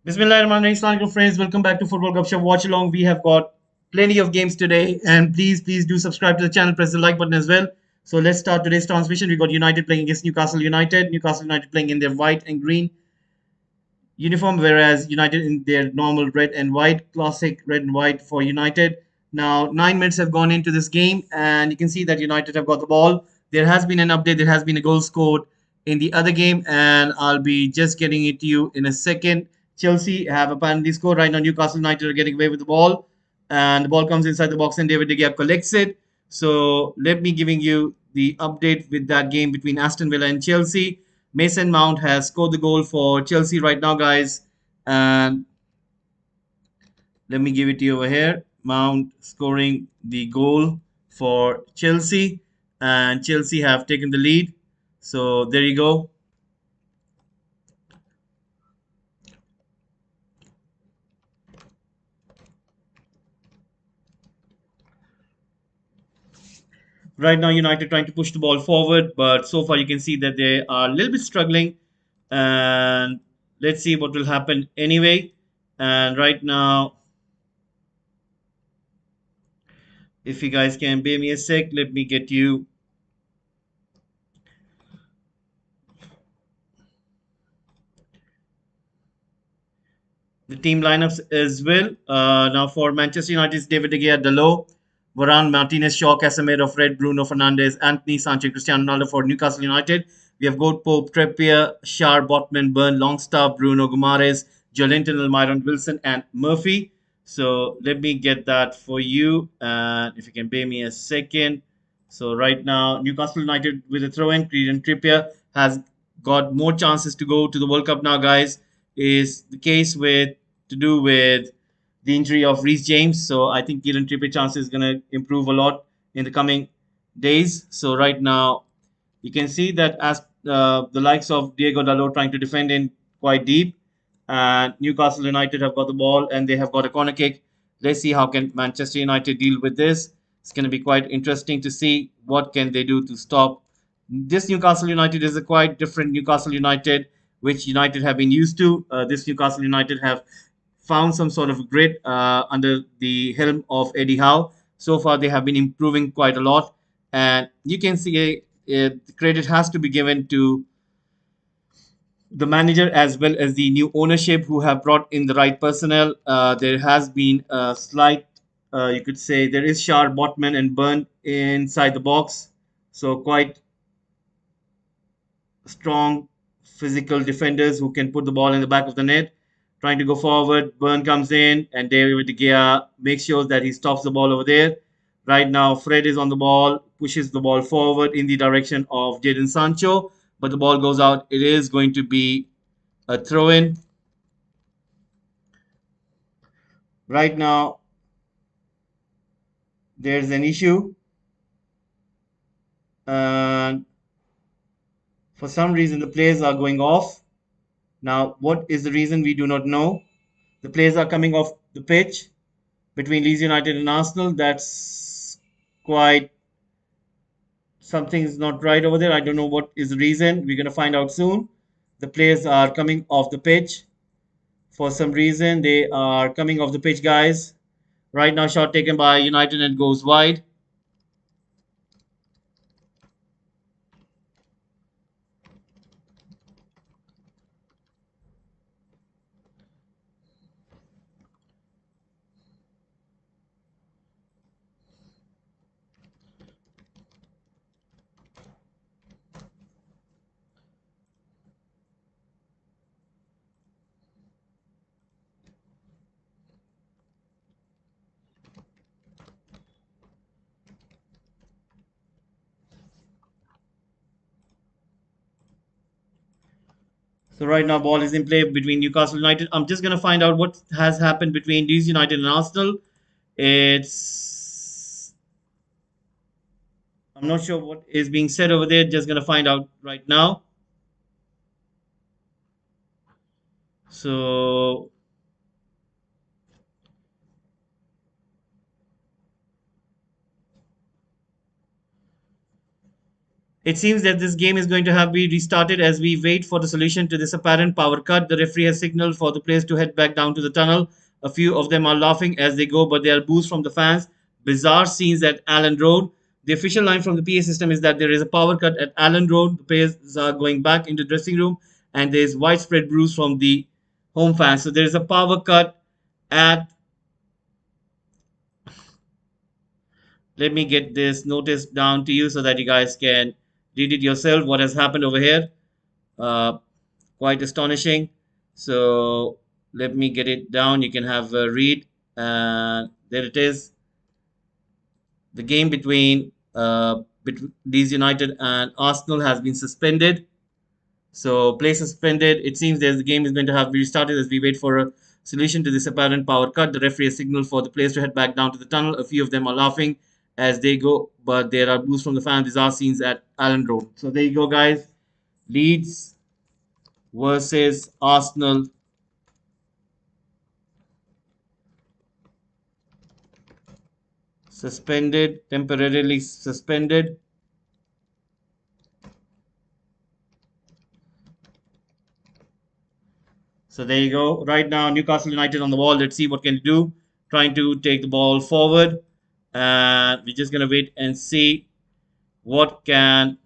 Bismillahirrahmanirrahim. Assalamualaikum friends. Welcome back to Football Gupshup Watch Along. We have got plenty of games today, and please do subscribe to the channel. Press the like button as well. So let's start today's transmission. We got United playing against Newcastle United. Newcastle United playing in their white and green uniform, whereas United in their normal red and white, classic red and white for United. Now 9 minutes have gone into this game, and you can see that United have got the ball. There has been an update. There has been a goal scored in the other game, and I'll be just getting it to you in a second. Chelsea have apparently scored right now. Newcastle United are getting away with the ball, and the ball comes inside the box, and David De Gea collects it. So let me giving you the update with that game between Aston Villa and Chelsea. Mason Mount has scored the goal for Chelsea right now, guys. And let me give it to you over here. Mount scoring the goal for Chelsea, and Chelsea have taken the lead. So there you go. Right now, United trying to push the ball forward, but so far you can see that they are a little bit struggling. And let's see what will happen anyway. And right now, if you guys can bear me a sec, let me get you the team lineups as well. Now for Manchester United, David De Gea, Dalot, Varane, Martinez, Shaw, Casemiro, Fred, Bruno Fernandes, Anthony, Sanchez, Cristiano Ronaldo. For Newcastle United, we have Goat, Pope, Trippier, Shar, Botman, Burn, Longstaff, Bruno Gumares, Jolinton, Almiron, Wilson, and Murphy. So let me get that for you. And if you can pay me a second. So right now, Newcastle United with a throw-in, Kieran Trippier has got more chances to go to the World Cup now, guys. Is the case with to do with the injury of Reece James. So I think Kieran Trippier chances is going to improve a lot in the coming days. So right now you can see that as the likes of Diego Dalot trying to defend in quite deep, and Newcastle United have got the ball and they have got a corner kick. Let's see how can Manchester United deal with this. It's going to be quite interesting to see what can they do to stop this. Newcastle United is a quite different Newcastle United, which United have been used to. This Newcastle United have found some sort of grit under the helm of Eddie Howe. So far, they have been improving quite a lot, and you can see the credit has to be given to the manager as well as the new ownership who have brought in the right personnel. There has been a slight, you could say, there is Shar, Botman, and Burn inside the box. So quite strong physical defenders who can put the ball in the back of the net. Trying to go forward, Burn comes in, and David De Gea makes sure that he stops the ball over there. Right now, Fred is on the ball, pushes the ball forward in the direction of Jadon Sancho, but the ball goes out. It is going to be a throw in. Right now, there's an issue, and for some reason, the players are going off. Now, what is the reason? We do not know. The players are coming off the pitch between Leeds United and Arsenal. That's quite something is not right over there. I don't know what is the reason. We're going to find out soon. The players are coming off the pitch for some reason. They are coming off the pitch, guys. Right now, shot taken by United and goes wide. So right now, ball is in play between Newcastle United. I'm just gonna find out what has happened between Leeds United and Arsenal. It's I'm not sure what is being said over there. Just gonna find out right now. So It seems that this game is going to have been restarted as we wait for the solution to this apparent power cut. The referee has signaled for the players to head back down to the tunnel. A few of them are laughing as they go, but there are boos from the fans. Bizarre scenes at Allen Road. The official line from the PA system is that there is a power cut at Allen Road. The players are going back into the dressing room, and there is widespread boos from the home fans. So there is a power cut at. Let me get this notice down to you so that you guys can read it yourself. What has happened over here? Uh, Quite astonishing. So let me get it down. You can have a read. And there it is. The game between Leeds United and Arsenal has been suspended. So play suspended. It seems that the game is going to have restarted as we wait for a solution to this apparent power cut. The referee has signaled for the players to head back down to the tunnel. A few of them are laughing as they go, but there are boos from the fans. These are scenes at Allen Road. So there you go, guys. Leeds versus Arsenal. Suspended, temporarily suspended. So there you go. Right now, Newcastle United on the ball. Let's see what can do. Trying to take the ball forward. And we're just going to wait and see what can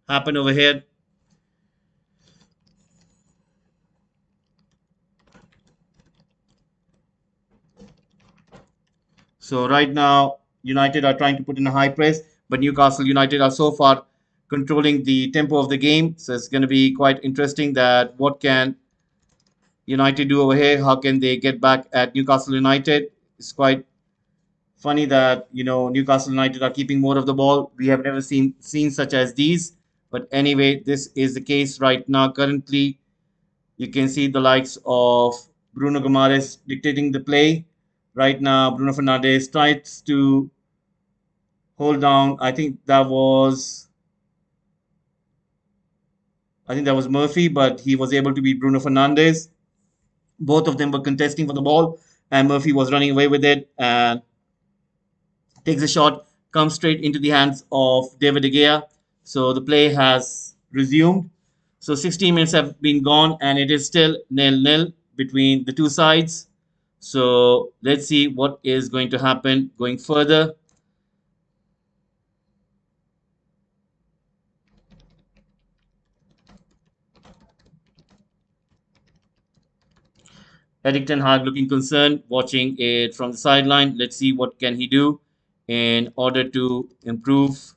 happen over here. So right now, United are trying to put in a high press, but Newcastle United are so far controlling the tempo of the game. So it's going to be quite interesting that what can United do over here? How can they get back at Newcastle United? It's quite funny that Newcastle United are keeping more of the ball. We have never seen scenes such as these. But anyway, this is the case right now. Currently, you can see the likes of Bruno Gomares dictating the play. Right now, Bruno Fernandes tries to hold down. I think that was Murphy, but he was able to beat Bruno Fernandes. Both of them were contesting for the ball, and Murphy was running away with it and takes a shot, comes straight into the hands of David De Gea. So the play has resumed. So 16 minutes have been gone, and it is still nil-nil between the two sides. So let's see what is going to happen going further. Erik Ten Hag looking concerned, watching it from the sideline. Let's see what can he do in order to improve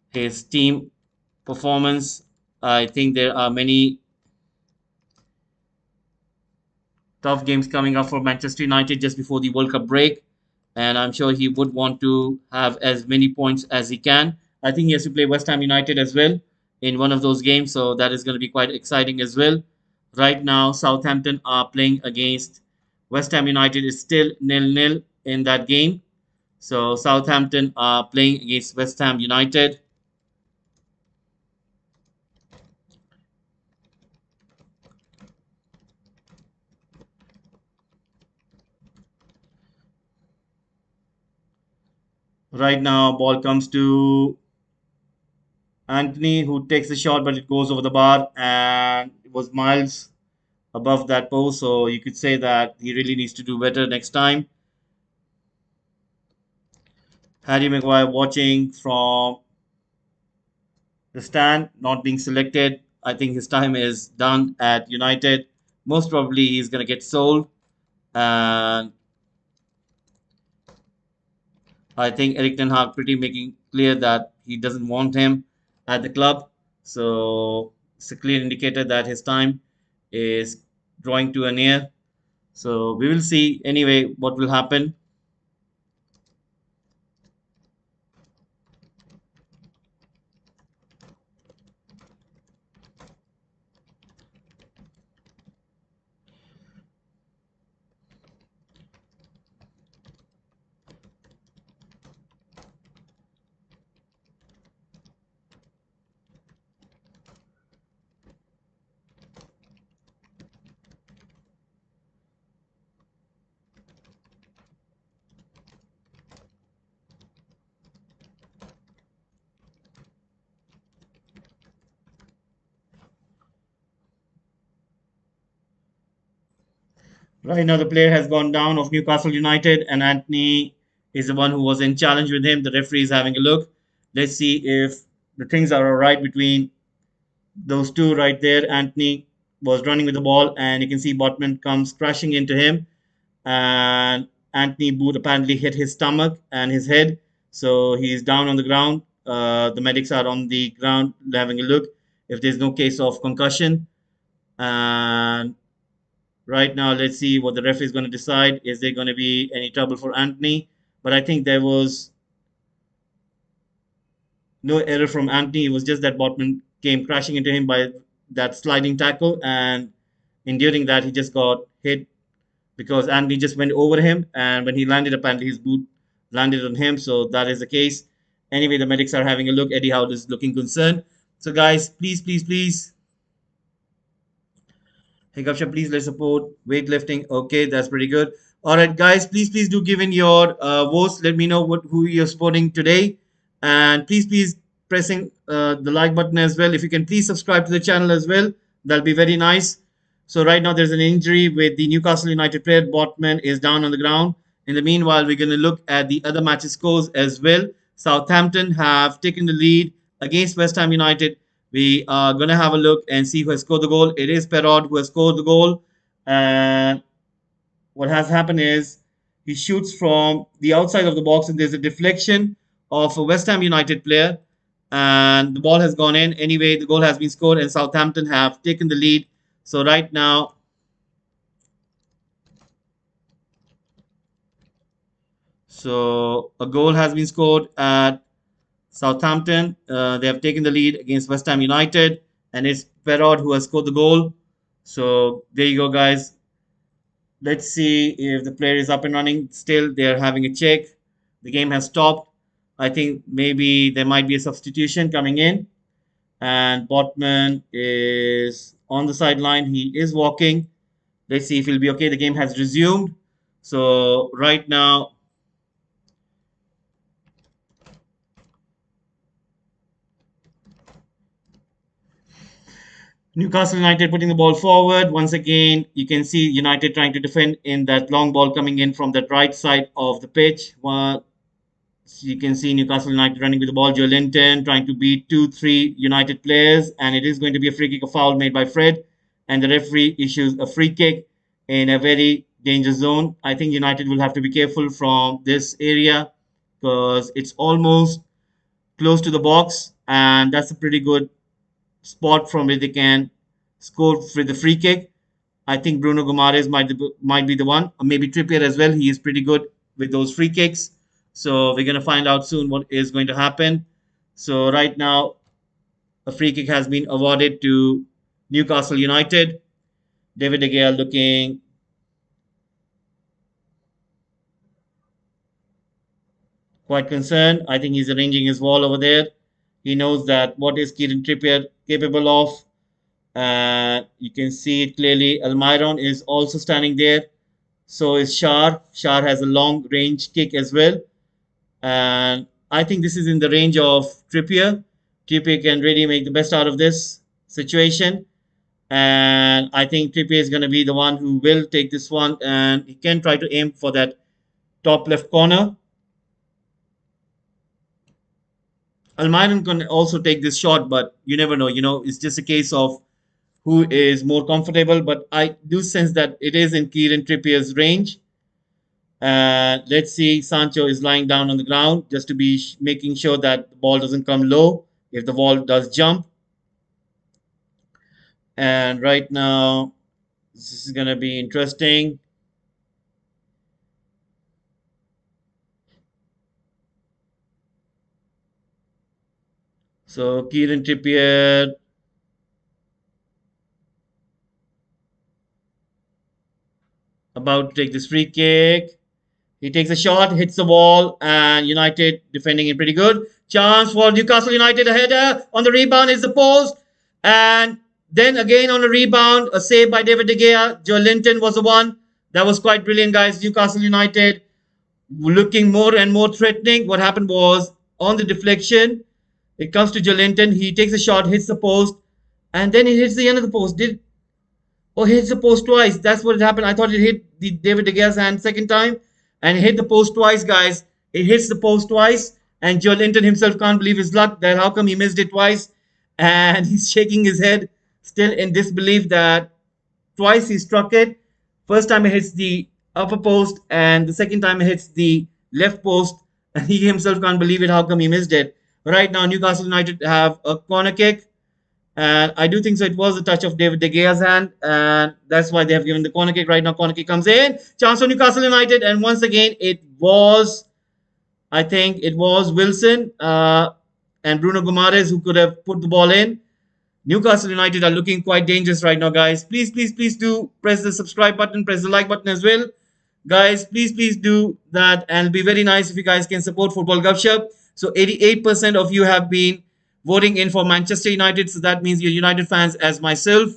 his team performance. I think there are many tough games coming up for Manchester United just before the World Cup break, and I'm sure he would want to have as many points as he can. I think he has to play West Ham United as well in one of those games, so that is going to be quite exciting as well. Right now, Southampton are playing against West Ham United. Is still nil-nil in that game. So Southampton are playing against West Ham United. Right now, ball comes to Anthony, who takes the shot, but it goes over the bar, and it was miles above that post. So you could say that he really needs to do better next time. Harry Maguire watching from the stand, not being selected. I think his time is done at United. Most probably he's going to get sold. And I think Eric Ten Hag pretty making clear that he doesn't want him at the club. So it's a clear indicator that his time is drawing to a near. So we will see anyway what will happen. Right now, the player has gone down of Newcastle United, and Anthony is the one who was in challenge with him. The referee is having a look. Let's see if the things are all right between those two right there. Anthony was running with the ball, and you can see Botman comes crashing into him, and Anthony boot apparently hit his stomach and his head, so he's down on the ground. The medics are on the ground having a look if there's no case of concussion. And right now, let's see what the referee is going to decide. Is there going to be any trouble for Anthony? But I think there was no error from Anthony. It was just that Botman came crashing into him by that sliding tackle, and in during that, he just got hit because Anthony just went over him, and when he landed, apparently his boot landed on him. So that is the case. Anyway, the medics are having a look. Eddie Howe is looking concerned. So, guys, please, please, please. Hey, Gupshup, please let's support weightlifting. Okay, that's pretty good. All right, guys, please, please do give in your votes. Let me know who you're supporting today. And please, please pressing the like button as well. If you can please subscribe to the channel as well, that'll be very nice. So right now there's an injury with the Newcastle United player. Botman is down on the ground. In the meanwhile, we're going to look at the other matches scores as well. Southampton have taken the lead against West Ham United. We are going to have a look and see who has scored the goal. It is Perraud who has scored the goal. And what has happened is he shoots from the outside of the box, and there's a deflection of a West Ham United player, and the ball has gone in. Anyway, the goal has been scored, and Southampton have taken the lead. So right now, so a goal has been scored at Southampton. They have taken the lead against West Ham United, and it's Perraud who has scored the goal. So there you go, guys. Let's see if the player is up and running. Still, they're having a check. The game has stopped. I think maybe there might be a substitution coming in. And Botman is on the sideline. He is walking. Let's see if he'll be okay. The game has resumed. So right now, Newcastle United putting the ball forward. Once again, you can see United trying to defend in that long ball coming in from that right side of the pitch. So you can see Newcastle United running with the ball. Joe Linton trying to beat 2-3 United players. And it is going to be a free kick, a foul made by Fred. And the referee issues a free kick in a very dangerous zone. I think United will have to be careful from this area because it's almost close to the box. And that's a pretty good spot from where they can score for the free kick. I think Bruno Guimaraes might be the one, or maybe Trippier as well. He is pretty good with those free kicks. So we're gonna find out soon what is going to happen. So right now, a free kick has been awarded to Newcastle United. David De Gea looking quite concerned. I think he's arranging his wall over there. He knows that what is Kieran Trippier capable of. You can see it clearly. Almiron is also standing there. So is Shar. Shar has a long range kick as well. And I think this is in the range of Trippier. Trippier can really make the best out of this situation. And I think Trippier is going to be the one who will take this one. And he can try to aim for that top left corner. Almiron can also take this shot, but you never know. It's just a case of who is more comfortable. But I do sense that it is in Kieran Trippier's range. Let's see, Sancho is lying down on the ground just to be making sure that the ball doesn't come low if the ball does jump. And right now, this is going to be interesting. So Kieran Trippier about to take this free kick. He takes a shot, hits the wall, and United defending it pretty good. Chance for Newcastle United. A header on the rebound is the post. And then again on a rebound, a save by David De Gea. Joe Linton was the one. That was quite brilliant, guys. Newcastle United looking more and more threatening. What happened was on the deflection, it comes to Joe Linton. He takes a shot, hits the post, and then he hits the end of the post. Oh, hits the post twice. That's what happened. I thought it hit the David De Gea's hand second time, and it hit the post twice, guys. It hits the post twice, and Joe Linton himself can't believe his luck. That how come he missed it twice, and he's shaking his head, still in disbelief that twice he struck it. First time it hits the upper post, and the second time it hits the left post, and he himself can't believe it. How come he missed it? Right now, Newcastle United have a corner kick. And I do think so. It was a touch of David De Gea's hand, and that's why they have given the corner kick. Right now, corner kick comes in. Chance for Newcastle United, and once again, I think it was Wilson and Bruno Guimaraes who could have put the ball in. Newcastle United are looking quite dangerous right now, guys. Please, please, please do press the subscribe button, press the like button as well. Guys, please, please do that. And it'll be very nice if you guys can support Football Gupshup. So 88% of you have been voting in for Manchester United. So that means you're United fans as myself.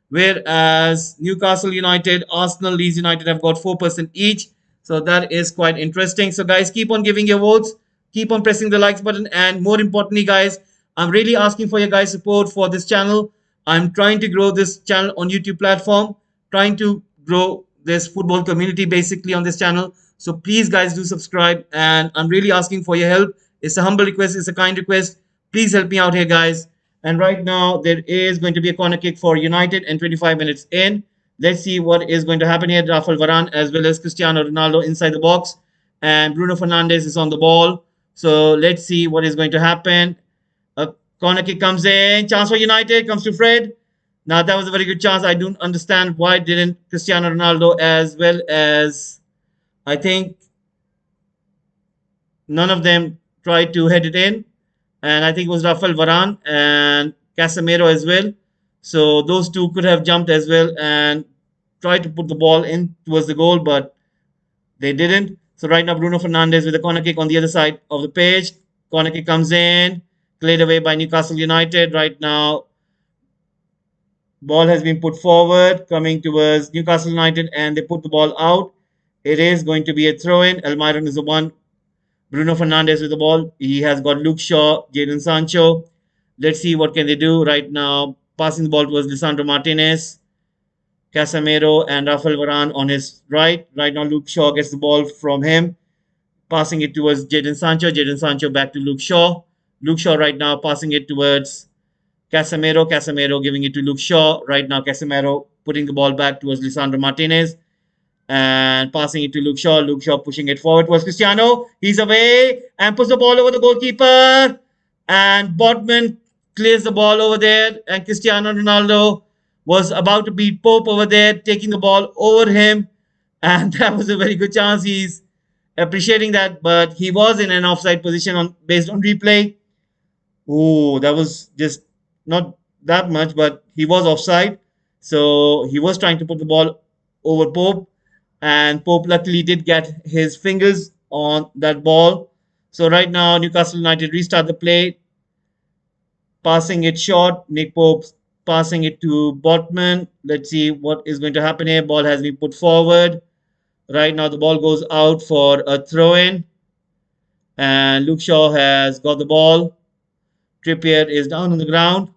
Whereas Newcastle United, Arsenal, Leeds United have got 4% each. So that is quite interesting. So guys, keep on giving your votes. Keep on pressing the likes button. And more importantly, guys, I'm really asking for your guys' support for this channel. I'm trying to grow this channel on YouTube platform, trying to grow this football community basically on this channel. So please, guys, do subscribe. And I'm really asking for your help. It's a humble request. It's a kind request. Please help me out here, guys. And right now, there is going to be a corner kick for United and 25 minutes in. Let's see what is going to happen here. Rafael Varane as well as Cristiano Ronaldo inside the box. And Bruno Fernandes is on the ball. So let's see what is going to happen. A corner kick comes in. Chance for United comes to Fred. Now that was a very good chance. I don't understand why didn't Cristiano Ronaldo as well as I think none of them tried to head it in. And I think it was Rafael Varane and Casemiro as well. So those two could have jumped as well and tried to put the ball in towards the goal, but they didn't. So right now Bruno Fernandes with a corner kick on the other side of the page. Corner kick comes in, cleared away by Newcastle United. Right now, ball has been put forward, coming towards Newcastle United, and they put the ball out. It is going to be a throw-in. Almiron is the one. Bruno Fernandes with the ball. He has got Luke Shaw, Jadon Sancho. Let's see what can they do right now. Passing the ball towards Lisandro Martinez, Casemiro, and Rafael Varane on his right. Right now, Luke Shaw gets the ball from him, passing it towards Jadon Sancho. Jadon Sancho back to Luke Shaw. Luke Shaw right now passing it towards Casemiro. Casemiro giving it to Luke Shaw. Right now, Casemiro putting the ball back towards Lisandro Martinez and passing it to Luke Shaw. Luke Shaw pushing it forward towards Cristiano. He's away and puts the ball over the goalkeeper. And Bodman clears the ball over there. And Cristiano Ronaldo was about to beat Pope over there, taking the ball over him. And that was a very good chance. He's appreciating that, but he was in an offside position based on replay. Oh, that was just not that much, but he was offside. So he was trying to put the ball over Pope, and Pope luckily did get his fingers on that ball. So right now, Newcastle United restart the play, passing it short. Nick Pope passing it to Botman. Let's see what is going to happen here. Ball has been put forward. Right now, the ball goes out for a throw-in. And Luke Shaw has got the ball. Trippier is down on the ground.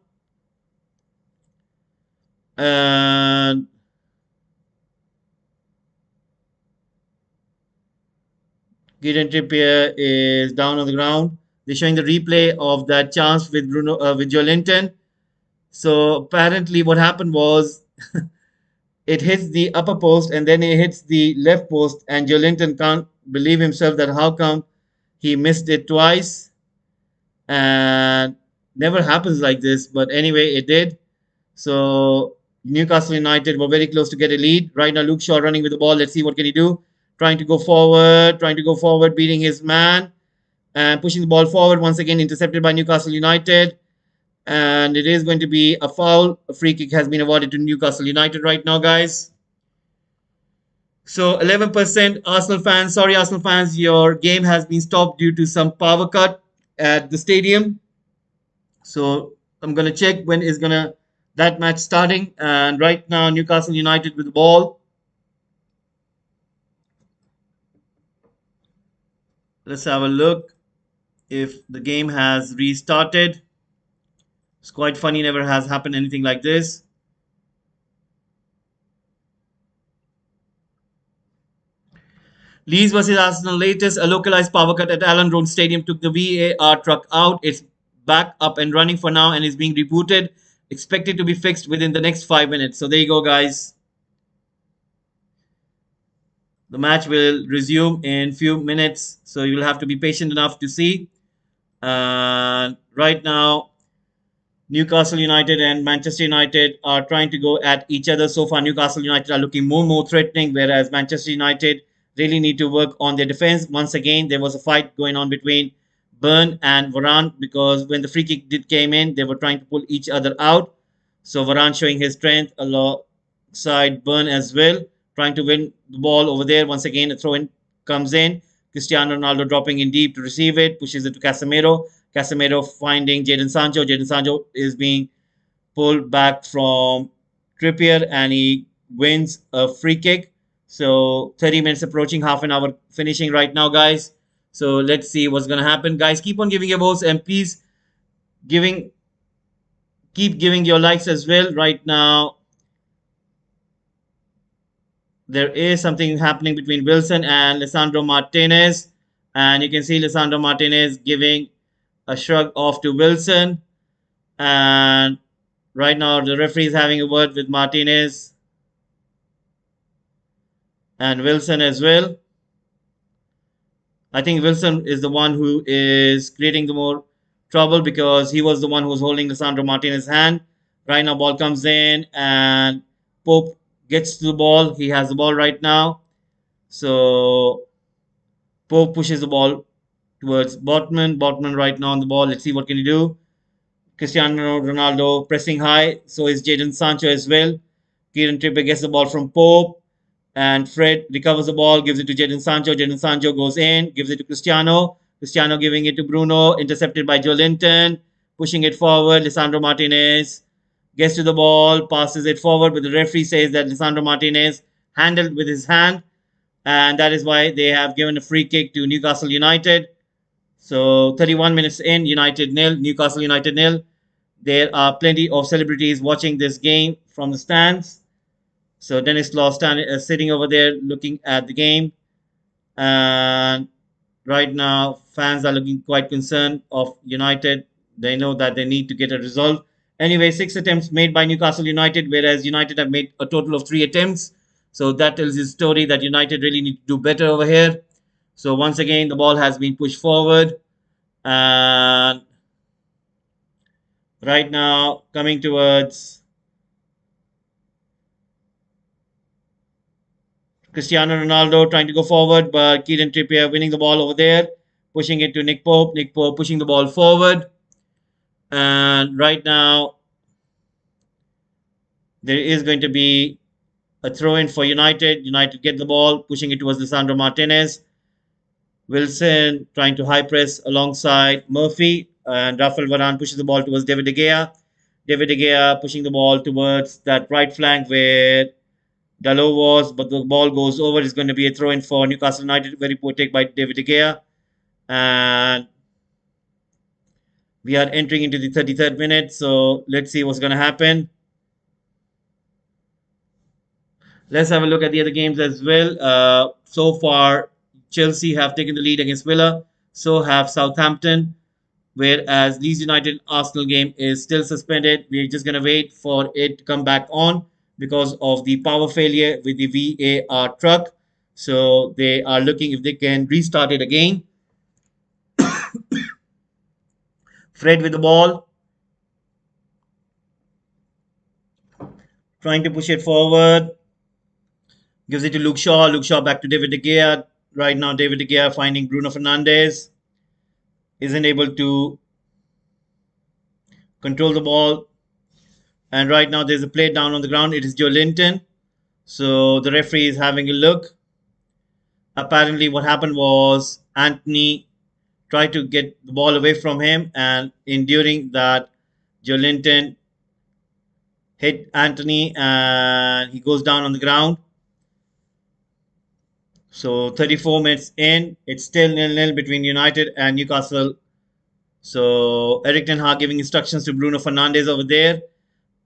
And Gideon Trippier is down on the ground. They're showing the replay of that chance with with Joe Linton. So apparently what happened was it hits the upper post and then it hits the left post, and Joe Linton can't believe himself that how come he missed it twice. And never happens like this, but anyway, it did. So Newcastle United were very close to get a lead. Right now, Luke Shaw running with the ball. Let's see what can he do. Trying to go forward, beating his man and pushing the ball forward. Once again, intercepted by Newcastle United. And it is going to be a foul. A free kick has been awarded to Newcastle United right now, guys. So 11% Arsenal fans. Sorry, Arsenal fans, your game has been stopped due to some power cut at the stadium. So I'm going to check when is going to that match starting. And right now, Newcastle United with the ball. Let's have a look if the game has restarted. It's quite funny. Never has happened anything like this. Leeds versus Arsenal latest. A localized power cut at Allen Road Stadium took the VAR truck out. It's back up and running for now and is being rebooted. Expected to be fixed within the next 5 minutes. So there you go, guys. The match will resume in few minutes. So you will have to be patient enough to see. And right now, Newcastle United and Manchester United are trying to go at each other. So far, Newcastle United are looking more and more threatening, whereas Manchester United really need to work on their defense. Once again, there was a fight going on between Burn and Varane because when the free kick did came in, they were trying to pull each other out. So Varane showing his strength alongside Burn as well, trying to win the ball over there. Once again, a throw in comes in. Cristiano Ronaldo dropping in deep to receive it, pushes it to Casemiro. Casemiro finding Jadon Sancho. Jadon Sancho is being pulled back from Trippier and he wins a free kick. So 30 minutes approaching, half an hour finishing right now, guys. So let's see what's going to happen. Guys, keep on giving your votes and please keep giving your likes as well. Right now, there is something happening between Wilson and Lisandro Martinez. And you can see Lisandro Martinez giving a shrug off to Wilson. And right now, the referee is having a word with Martinez and Wilson as well. I think Wilson is the one who is creating the more trouble because he was the one who was holding Lisandro Martinez's hand. Right now, ball comes in and Pope gets to the ball. He has the ball right now. So Pope pushes the ball towards Botman. Botman right now on the ball. Let's see what can he do. Cristiano Ronaldo pressing high. So is Jadon Sancho as well. Kieran Trippier gets the ball from Pope. And Fred recovers the ball, gives it to Jadon Sancho. Jadon Sancho goes in, gives it to Cristiano. Cristiano giving it to Bruno. Intercepted by Joe Linton. Pushing it forward. Lisandro Martinez gets to the ball, passes it forward. But the referee says that Lisandro Martinez handled with his hand. And that is why they have given a free kick to Newcastle United. So 31 minutes in, United nil, Newcastle United nil. There are plenty of celebrities watching this game from the stands. So Dennis Law sitting over there looking at the game. And right now, fans are looking quite concerned of United. They know that they need to get a result. Anyway, 6 attempts made by Newcastle United, whereas United have made a total of 3 attempts. So that tells the story that United really need to do better over here. So once again, the ball has been pushed forward. And right now, coming towards Cristiano Ronaldo trying to go forward, but Kieran Trippier winning the ball over there, pushing it to Nick Pope. Nick Pope pushing the ball forward. And right now, there is going to be a throw-in for United. United get the ball, pushing it towards Lisandro Martinez. Wilson trying to high press alongside Murphy. And Rafael Varane pushes the ball towards David De Gea. David De Gea pushing the ball towards that right flank where Dalot was, but the ball goes over. It's going to be a throw-in for Newcastle United. Very poor take by David De Gea. And we are entering into the 33rd minute. So let's see what's going to happen. Let's have a look at the other games as well. So far, Chelsea have taken the lead against Villa. So have Southampton. Whereas Leeds United Arsenal game is still suspended. We're just going to wait for it to come back on because of the power failure with the VAR truck. So they are looking if they can restart it again. Fred with the ball. Trying to push it forward. Gives it to Luke Shaw. Luke Shaw back to David De Gea. Right now, David De Gea finding Bruno Fernandes. Isn't able to control the ball. And right now, there's a play down on the ground. It is Joe Linton. So the referee is having a look. Apparently, what happened was Anthony tried to get the ball away from him. And in during that, Joe Linton hit Anthony and he goes down on the ground. So 34 minutes in, it's still 0-0 between United and Newcastle. So Eric Ten Hag giving instructions to Bruno Fernandes over there.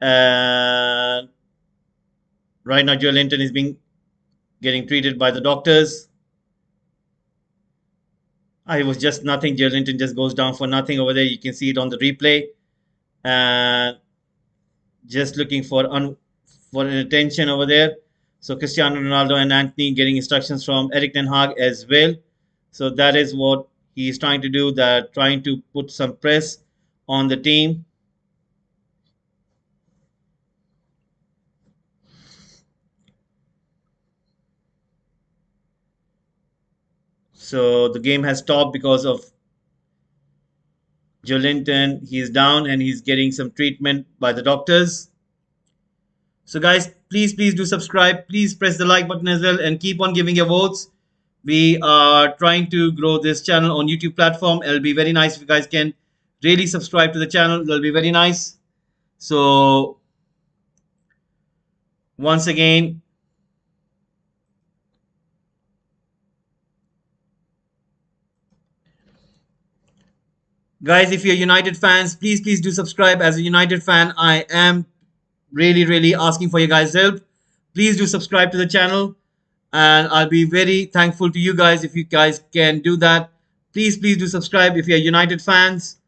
And right now, Joe Linton is getting treated by the doctors. It was just nothing. Joelinton just goes down for nothing over there. You can see it on the replay. And just looking for an attention over there. So Cristiano Ronaldo and Anthony getting instructions from Eric Ten Hag as well. So that is what he's trying to do. That trying to put some press on the team. So the game has stopped because of Joelinton. He's down and he's getting some treatment by the doctors. So guys, please do subscribe. Please press the like button as well and keep on giving your votes. We are trying to grow this channel on YouTube platform. It'll be very nice if you guys can really subscribe to the channel. It'll be very nice. So once again, guys, if you're United fans, please do subscribe. As a United fan, I am really asking for your guys' help. Please do subscribe to the channel, and I'll be very thankful to you guys if you guys can do that. Please do subscribe if you're United fans.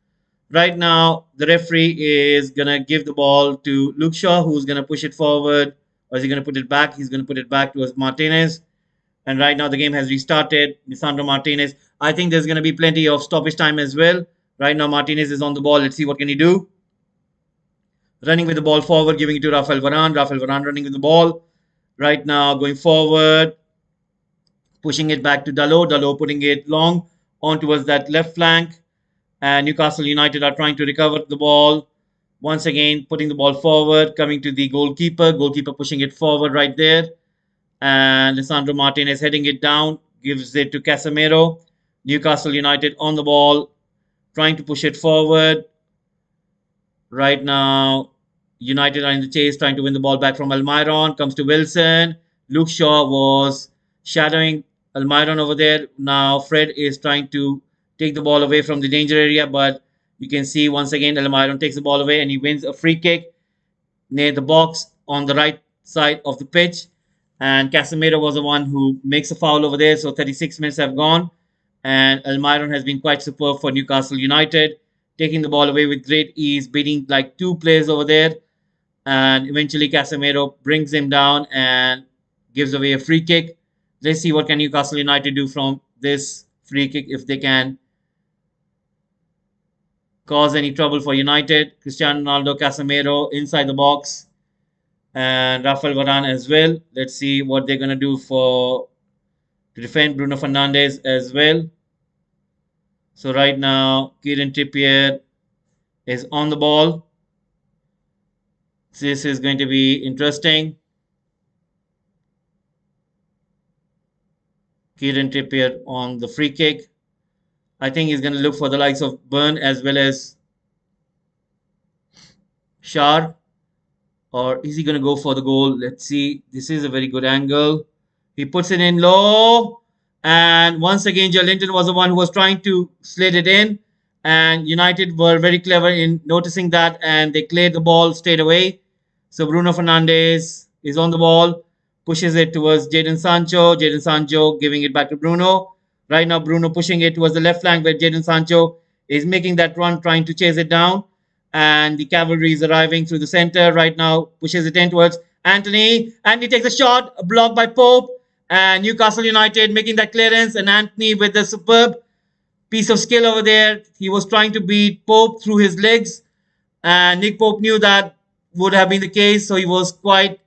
Right now, the referee is gonna give the ball to Luke Shaw, who's gonna push it forward, or is he gonna put it back? He's gonna put it back towards Martinez. And right now, the game has restarted. Lisandro Martinez. I think there's gonna be plenty of stoppage time as well. Right now, Martinez is on the ball. Let's see what can he do. Running with the ball forward, giving it to Rafael Varane. Rafael Varane running with the ball. Right now, going forward, pushing it back to Dalot. Dalot putting it long on towards that left flank. And Newcastle United are trying to recover the ball. Once again, putting the ball forward, coming to the goalkeeper. Goalkeeper pushing it forward right there. And Lisandro Martinez heading it down, gives it to Casemiro. Newcastle United on the ball, trying to push it forward. Right now, United are in the chase, trying to win the ball back from Almiron. Comes to Wilson. Luke Shaw was shadowing Almiron over there. Now, Fred is trying to take the ball away from the danger area, but you can see once again Almiron takes the ball away and he wins a free kick near the box on the right side of the pitch. And Casemiro was the one who makes a foul over there. So 36 minutes have gone, and Almiron has been quite superb for Newcastle United, taking the ball away with great ease, beating like two players over there. And eventually Casemiro brings him down and gives away a free kick. Let's see what can Newcastle United do from this free kick, if they can cause any trouble for United. Cristiano Ronaldo, Casemiro inside the box, and Rafael Varane as well. Let's see what they're going to do to defend Bruno Fernandes as well. So right now, Kieran Trippier is on the ball. This is going to be interesting. Kieran Trippier on the free kick. I think he's going to look for the likes of Burn as well as Shar. Or is he going to go for the goal? Let's see. This is a very good angle. He puts it in low. And once again, Joelinton was the one who was trying to slid it in. And United were very clever in noticing that. And they cleared the ball straight away. So Bruno Fernandes is on the ball. Pushes it towards Jadon Sancho. Jadon Sancho giving it back to Bruno. Right now, Bruno pushing it towards the left flank where Jadon Sancho is making that run, trying to chase it down. And the cavalry is arriving through the center right now, pushes it in towards Anthony. Anthony takes a shot, a block by Pope. And Newcastle United making that clearance. And Anthony with the superb piece of skill over there. He was trying to beat Pope through his legs. And Nick Pope knew that would have been the case. So he was quite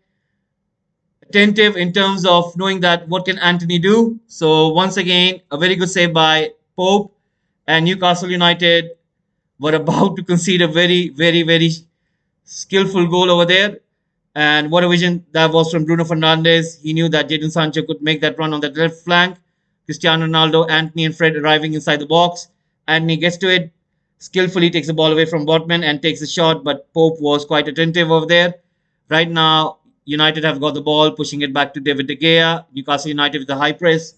attentive in terms of knowing that what can Anthony do. So once again, a very good save by Pope. And Newcastle United were about to concede a very skillful goal over there. And what a vision that was from Bruno Fernandes. He knew that Jadon Sancho could make that run on that left flank. Cristiano Ronaldo, Anthony and Fred arriving inside the box. Anthony gets to it, skillfully takes the ball away from Botman and takes a shot, but Pope was quite attentive over there. Right now, United have got the ball, pushing it back to David De Gea. Newcastle United with the high press.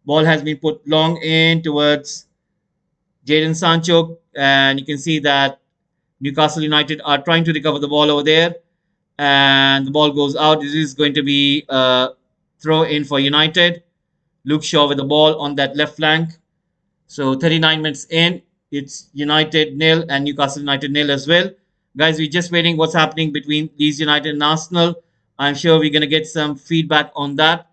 Ball has been put long in towards Jadon Sancho. And you can see that Newcastle United are trying to recover the ball over there. And the ball goes out. This is going to be a throw in for United. Luke Shaw with the ball on that left flank. So 39 minutes in, it's United nil and Newcastle United nil as well. Guys, we're just waiting what's happening between Leeds United and Arsenal. I'm sure we're going to get some feedback on that.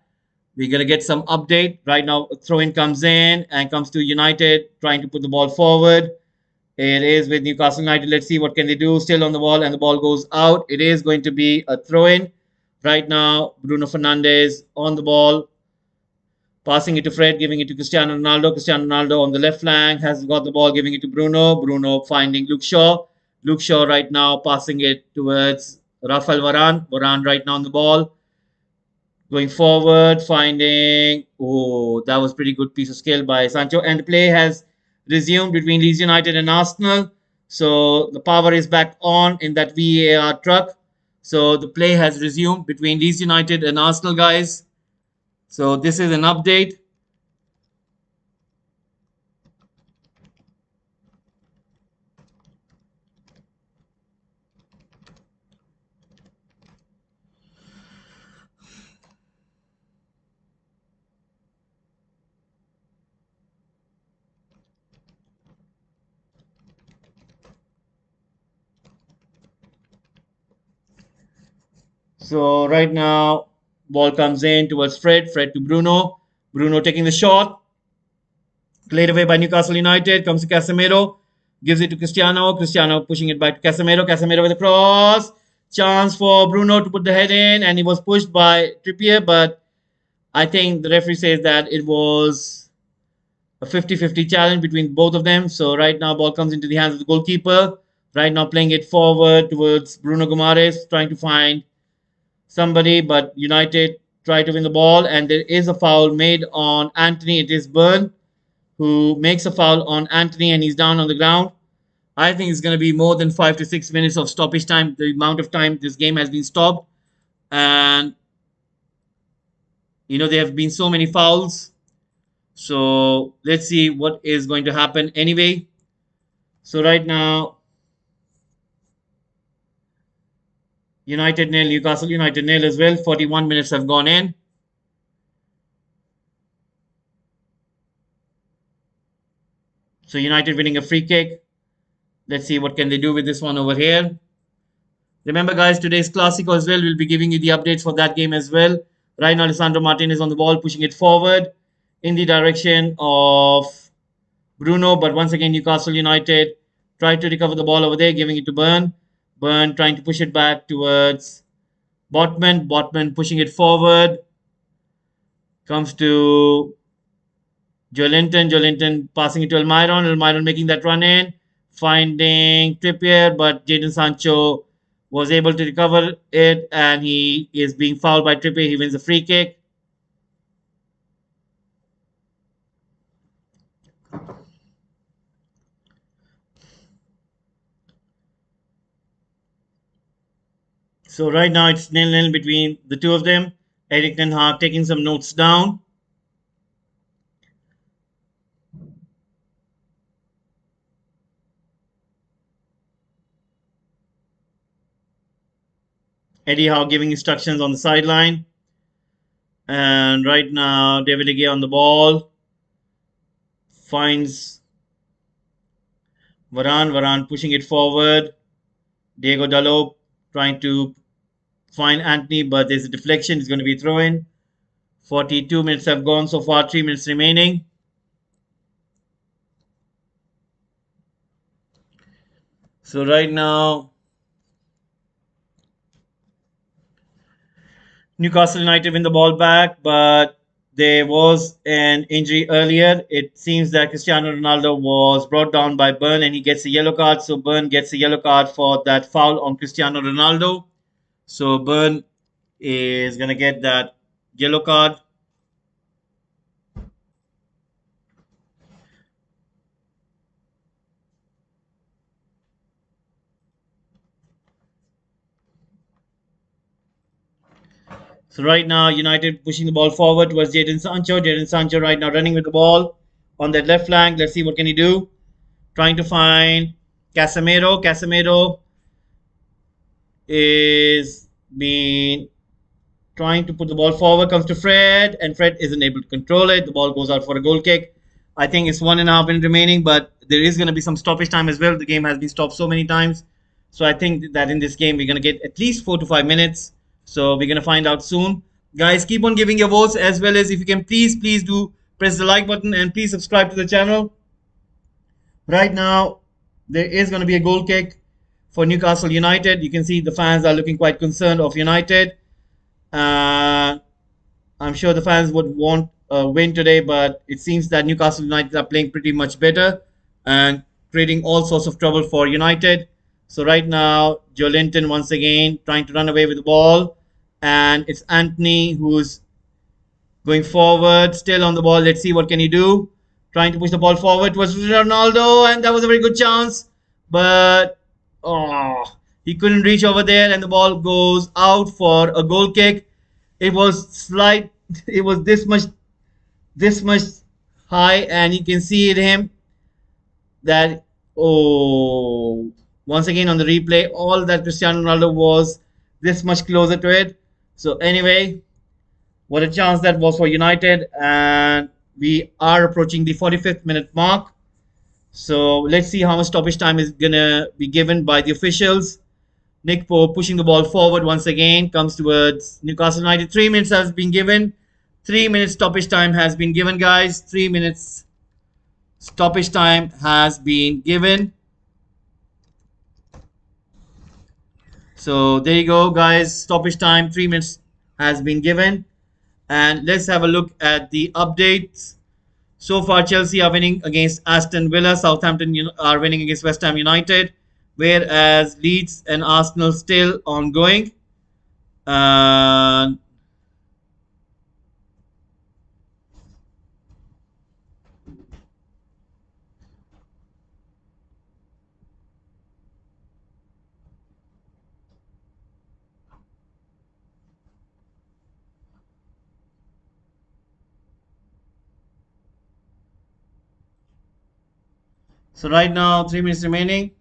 We're going to get some update. Right now, a throw in comes in and comes to United, trying to put the ball forward. It is with Newcastle United. Let's see what can they do. Still on the ball, and the ball goes out. It is going to be a throw in. Right now, Bruno Fernandes on the ball, passing it to Fred, giving it to Cristiano Ronaldo. Cristiano Ronaldo on the left flank has got the ball, giving it to Bruno. Bruno finding Luke Shaw. Luke Shaw right now passing it towards Rafael Varane. Varane right now on the ball. Going forward, finding. Oh, that was pretty good piece of skill by Sancho. And the play has resumed between Leeds United and Arsenal. So the power is back on in that VAR truck. So the play has resumed between Leeds United and Arsenal, guys. So this is an update. So right now, ball comes in towards Fred. Fred to Bruno. Bruno taking the shot. Played away by Newcastle United. Comes to Casemiro. Gives it to Cristiano. Cristiano pushing it back to Casemiro. Casemiro with a cross. Chance for Bruno to put the head in. And he was pushed by Trippier. But I think the referee says that it was a 50-50 challenge between both of them. So right now, ball comes into the hands of the goalkeeper. Right now, playing it forward towards Bruno Guimaraes. Trying to find somebody, but United try to win the ball, and there is a foul made on Anthony. It is Byrne who makes a foul on Anthony, and he's down on the ground. I think it's going to be more than 5 to 6 minutes of stoppage time, the amount of time this game has been stopped. And, there have been so many fouls. So let's see what is going to happen anyway. So right now, United nil, Newcastle United nil as well. 41 minutes have gone in. So United winning a free kick. Let's see what can they do with this one over here. Remember, guys, today's Clasico as well. We'll be giving you the updates for that game as well. Right now, Lisandro Martinez on the ball, pushing it forward in the direction of Bruno. But once again, Newcastle United tried to recover the ball over there, giving it to Byrne. Byrne trying to push it back towards Botman. Botman pushing it forward. Comes to Joelinton. Joelinton passing it to Almiron. Almiron making that run in. Finding Trippier, but Jadon Sancho was able to recover it, and he is being fouled by Trippier. He wins a free kick. So right now it's 0-0 between the two of them. Erik ten Hag taking some notes down. Eddie Howe giving instructions on the sideline. And right now, David De Gea on the ball. Finds Varane. Varane pushing it forward. Diego Dalot trying to find Anthony, but there's a deflection. It's going to be throw in. 42 minutes have gone so far. 3 minutes remaining. So right now, Newcastle United win the ball back, but there was an injury earlier. It seems that Cristiano Ronaldo was brought down by Byrne and he gets a yellow card. So Byrne gets a yellow card for that foul on Cristiano Ronaldo. So Byrne is going to get that yellow card. So right now, United pushing the ball forward towards Jadon Sancho. Jadon Sancho right now running with the ball on that left flank. Let's see what can he do. Trying to find Casemiro. Casemiro is being trying to put the ball forward. Comes to Fred, and Fred isn't able to control it. The ball goes out for a goal kick. I think it's 1.5 minutes remaining, but there is going to be some stoppage time as well. The game has been stopped so many times. So I think that in this game, we're going to get at least 4 to 5 minutes. So we're going to find out soon. Guys, keep on giving your votes, as well as if you can please do press the like button and please subscribe to the channel. Right now, there is going to be a goal kick for Newcastle United. You can see the fans are looking quite concerned of United. Uh, I'm sure the fans would want a win today, but it seems that Newcastle United are playing pretty much better and creating all sorts of trouble for United. So right now, Joe Linton once again trying to run away with the ball, and it's Anthony who's going forward, still on the ball. Let's see what can he do. Trying to push the ball forward towards Ronaldo, and that was a very good chance, but he couldn't reach over there, and the ball goes out for a goal kick. It was slight. It was this much high, and you can see it him that once again on the replay, all that Cristiano Ronaldo was this much closer to it. So anyway, what a chance that was for United, and we are approaching the 45th minute mark. So let's see how much stoppage time is gonna be given by the officials. Nick Pope pushing the ball forward once again, comes towards Newcastle United. 3 minutes has been given. 3 minutes stoppage time has been given, guys. 3 minutes stoppage time has been given. So there you go, guys. Stoppage time, 3 minutes has been given. And let's have a look at the updates. So far, Chelsea are winning against Aston Villa. Southampton are winning against West Ham United. Whereas Leeds and Arsenal still ongoing. Uh, so right now, 3 minutes remaining.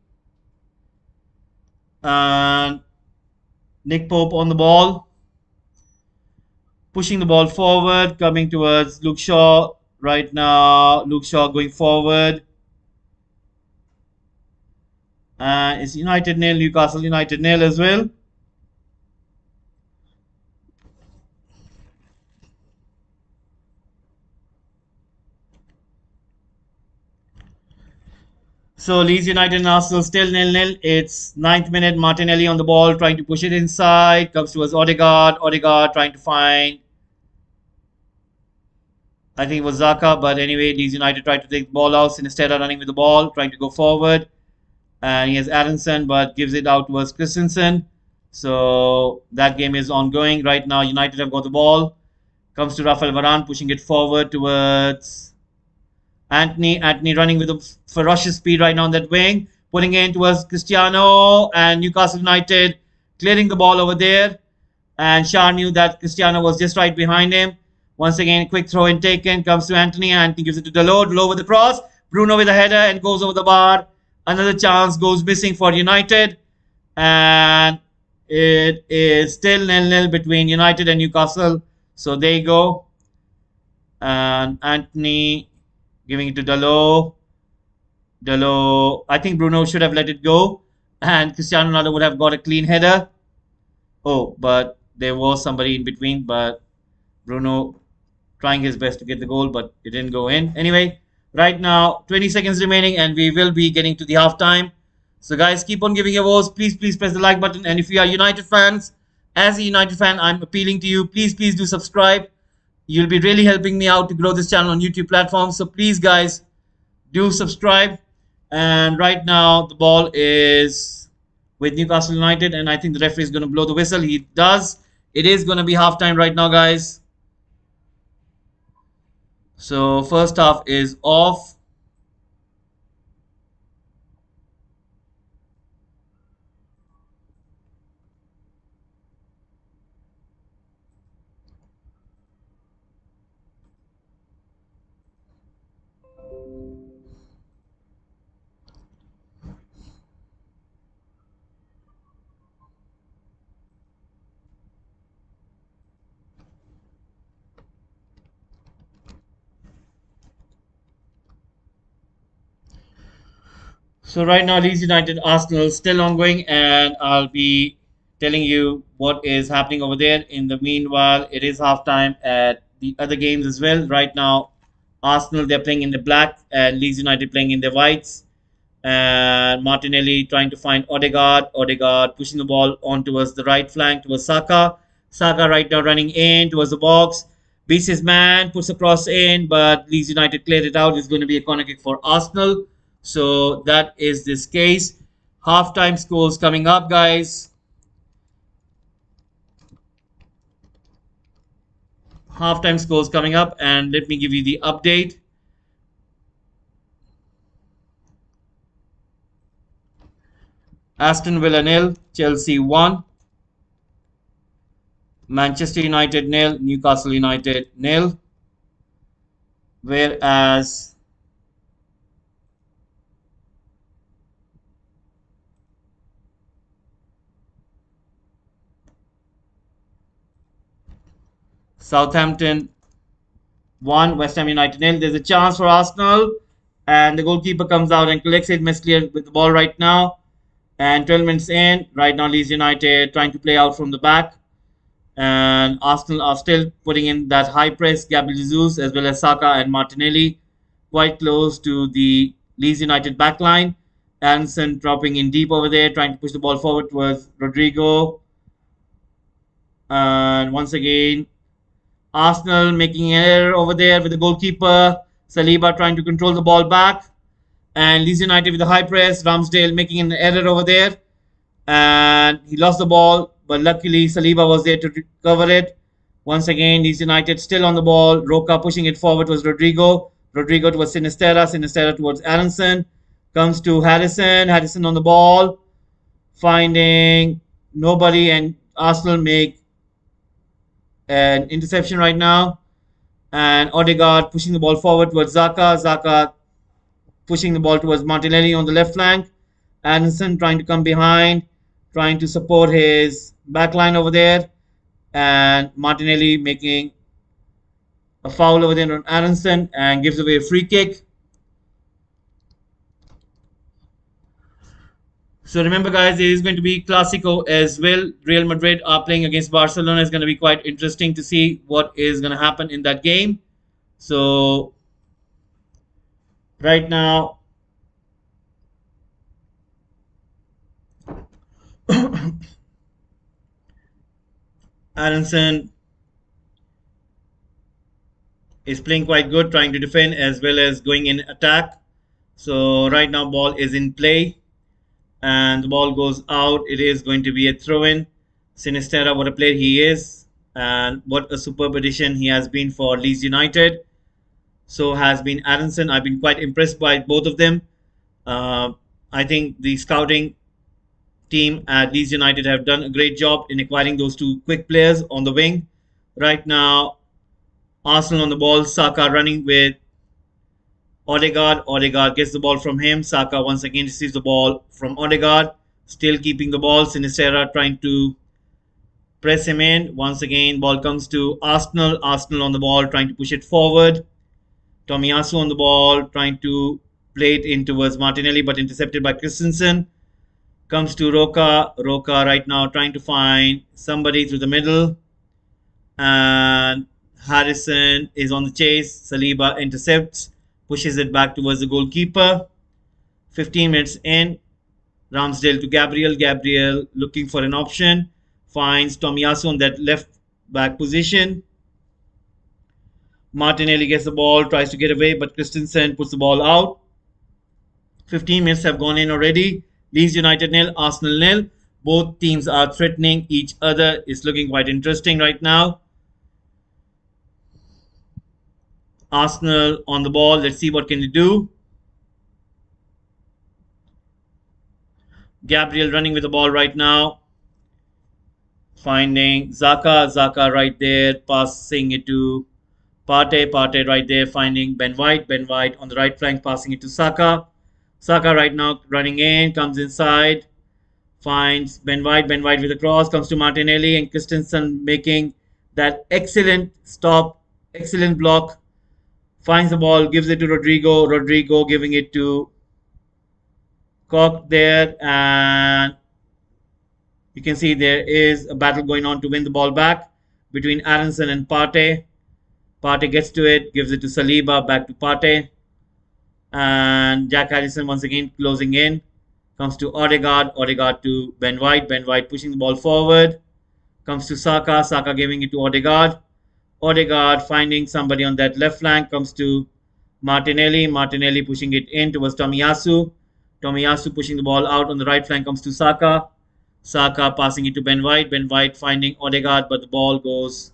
And Nick Pope on the ball. Pushing the ball forward, coming towards Luke Shaw. Right now, Luke Shaw going forward. It's United nil, Newcastle United nil as well. So Leeds United and Arsenal still nil-nil. It's 9th minute. Martinelli on the ball, trying to push it inside. Comes towards Odegaard. Odegaard trying to find, I think it was Zaka, but anyway, Leeds United tried to take the ball out instead of running with the ball, trying to go forward. And he has Aronson, but gives it out towards Christensen. So that game is ongoing. Right now, United have got the ball. Comes to Rafael Varane, pushing it forward towards Anthony. Anthony running with a ferocious speed right now on that wing. Putting it towards Cristiano, and Newcastle United clearing the ball over there. And Shah knew that Cristiano was just right behind him. Once again, quick throw in taken. Comes to Anthony. Anthony gives it to Dalot. Dalot with the cross. Bruno with the header and goes over the bar. Another chance goes missing for United. And it is still nil-nil between United and Newcastle. So there you go. And Anthony giving it to Dalot. Dalot, I think Bruno should have let it go. And Cristiano Ronaldo would have got a clean header. Oh, but there was somebody in between. But Bruno trying his best to get the goal, but it didn't go in. Anyway, right now, 20 seconds remaining, and we will be getting to the halftime. So, guys, keep on giving your votes. Please press the like button. And if you are United fans, as a United fan, I'm appealing to you. Please do subscribe. You'll be really helping me out to grow this channel on YouTube platforms. So, please, guys, do subscribe. And right now, the ball is with Newcastle United, and I think the referee is going to blow the whistle. He does. It is going to be halftime right now, guys. So first half is off. So right now, Leeds United Arsenal still ongoing, and I'll be telling you what is happening over there. In the meanwhile, it is halftime at the other games as well. Right now, Arsenal they're playing in the black, and Leeds United playing in the whites. And Martinelli trying to find Odegaard. Odegaard pushing the ball on towards the right flank towards Saka. Saka right now running in towards the box. Beats his man, puts a cross in, but Leeds United cleared it out. It's going to be a corner kick for Arsenal. So that is this case. Halftime scores coming up, guys. Halftime scores coming up, and let me give you the update. Aston Villa nil, Chelsea 1. Manchester United nil, Newcastle United nil. Whereas Southampton 1, West Ham United nil. There's a chance for Arsenal, and the goalkeeper comes out and collects it. Meslier with the ball right now, and 12 minutes in. Right now, Leeds United trying to play out from the back, and Arsenal are still putting in that high press. Gabriel Jesus as well as Saka and Martinelli quite close to the Leeds United backline. Anderson dropping in deep over there, trying to push the ball forward towards Rodrigo. And once again, Arsenal making an error over there with the goalkeeper. Saliba trying to control the ball back. And Leeds United with the high press. Ramsdale making an error over there. And he lost the ball. But luckily, Saliba was there to recover it. Once again, Leeds United still on the ball. Roca pushing it forward was Rodrigo. Rodrigo towards Sinistera. Sinistera towards Aronson. Comes to Harrison. Harrison on the ball. Finding nobody. And Arsenal make an interception right now. And Odegaard pushing the ball forward towards Xhaka. Xhaka pushing the ball towards Martinelli on the left flank. Anderson trying to come behind, trying to support his backline over there. And Martinelli making a foul over there on Aronson and gives away a free kick. So remember, guys, it is going to be Clasico as well. Real Madrid are playing against Barcelona. It's going to be quite interesting to see what is going to happen in that game. So right now, Aronson is playing quite good, trying to defend as well as going in attack. So right now, ball is in play. And the ball goes out. It is going to be a throw-in. Sinistera, what a player he is, and what a superb addition he has been for Leeds United. So has been Aronson. I've been quite impressed by both of them. I think the scouting team at Leeds United have done a great job in acquiring those two quick players on the wing. Right now, Arsenal on the ball. Saka running with Odegaard. Odegaard gets the ball from him. Saka once again receives the ball from Odegaard. Still keeping the ball. Sinistera trying to press him in. Once again, ball comes to Arsenal. Arsenal on the ball, trying to push it forward. Tomiyasu on the ball, trying to play it in towards Martinelli, but intercepted by Christensen. Comes to Roca. Roca right now trying to find somebody through the middle. And Harrison is on the chase. Saliba intercepts. Pushes it back towards the goalkeeper. 15 minutes in. Ramsdale to Gabriel. Gabriel looking for an option. Finds Tomiyasu on that left back position. Martinelli gets the ball. Tries to get away, but Christensen puts the ball out. 15 minutes have gone in already. Leeds United nil. Arsenal nil. Both teams are threatening each other. It's looking quite interesting right now. Arsenal on the ball. Let's see what can they do. Gabriel running with the ball right now. Finding Xhaka. Xhaka right there. Passing it to Partey. Partey right there. Finding Ben White. Ben White on the right flank. Passing it to Saka. Saka right now running in. Comes inside. Finds Ben White. Ben White with a cross. Comes to Martinelli. And Christensen making that excellent stop. Excellent block. Finds the ball, gives it to Rodrigo. Rodrigo giving it to cocked there, and you can see there is a battle going on to win the ball back between Aronson and Partey. Partey gets to it, gives it to Saliba, back to Partey. And Jack Harrison once again closing in. Comes to Odegaard, Odegaard to Ben White, Ben White pushing the ball forward. Comes to Saka, Saka giving it to Odegaard. Odegaard finding somebody on that left flank. Comes to Martinelli, Martinelli pushing it in towards Tomiyasu. Tomiyasu pushing the ball out on the right flank. Comes to Saka. Saka passing it to Ben White. Ben White finding Odegaard, but the ball goes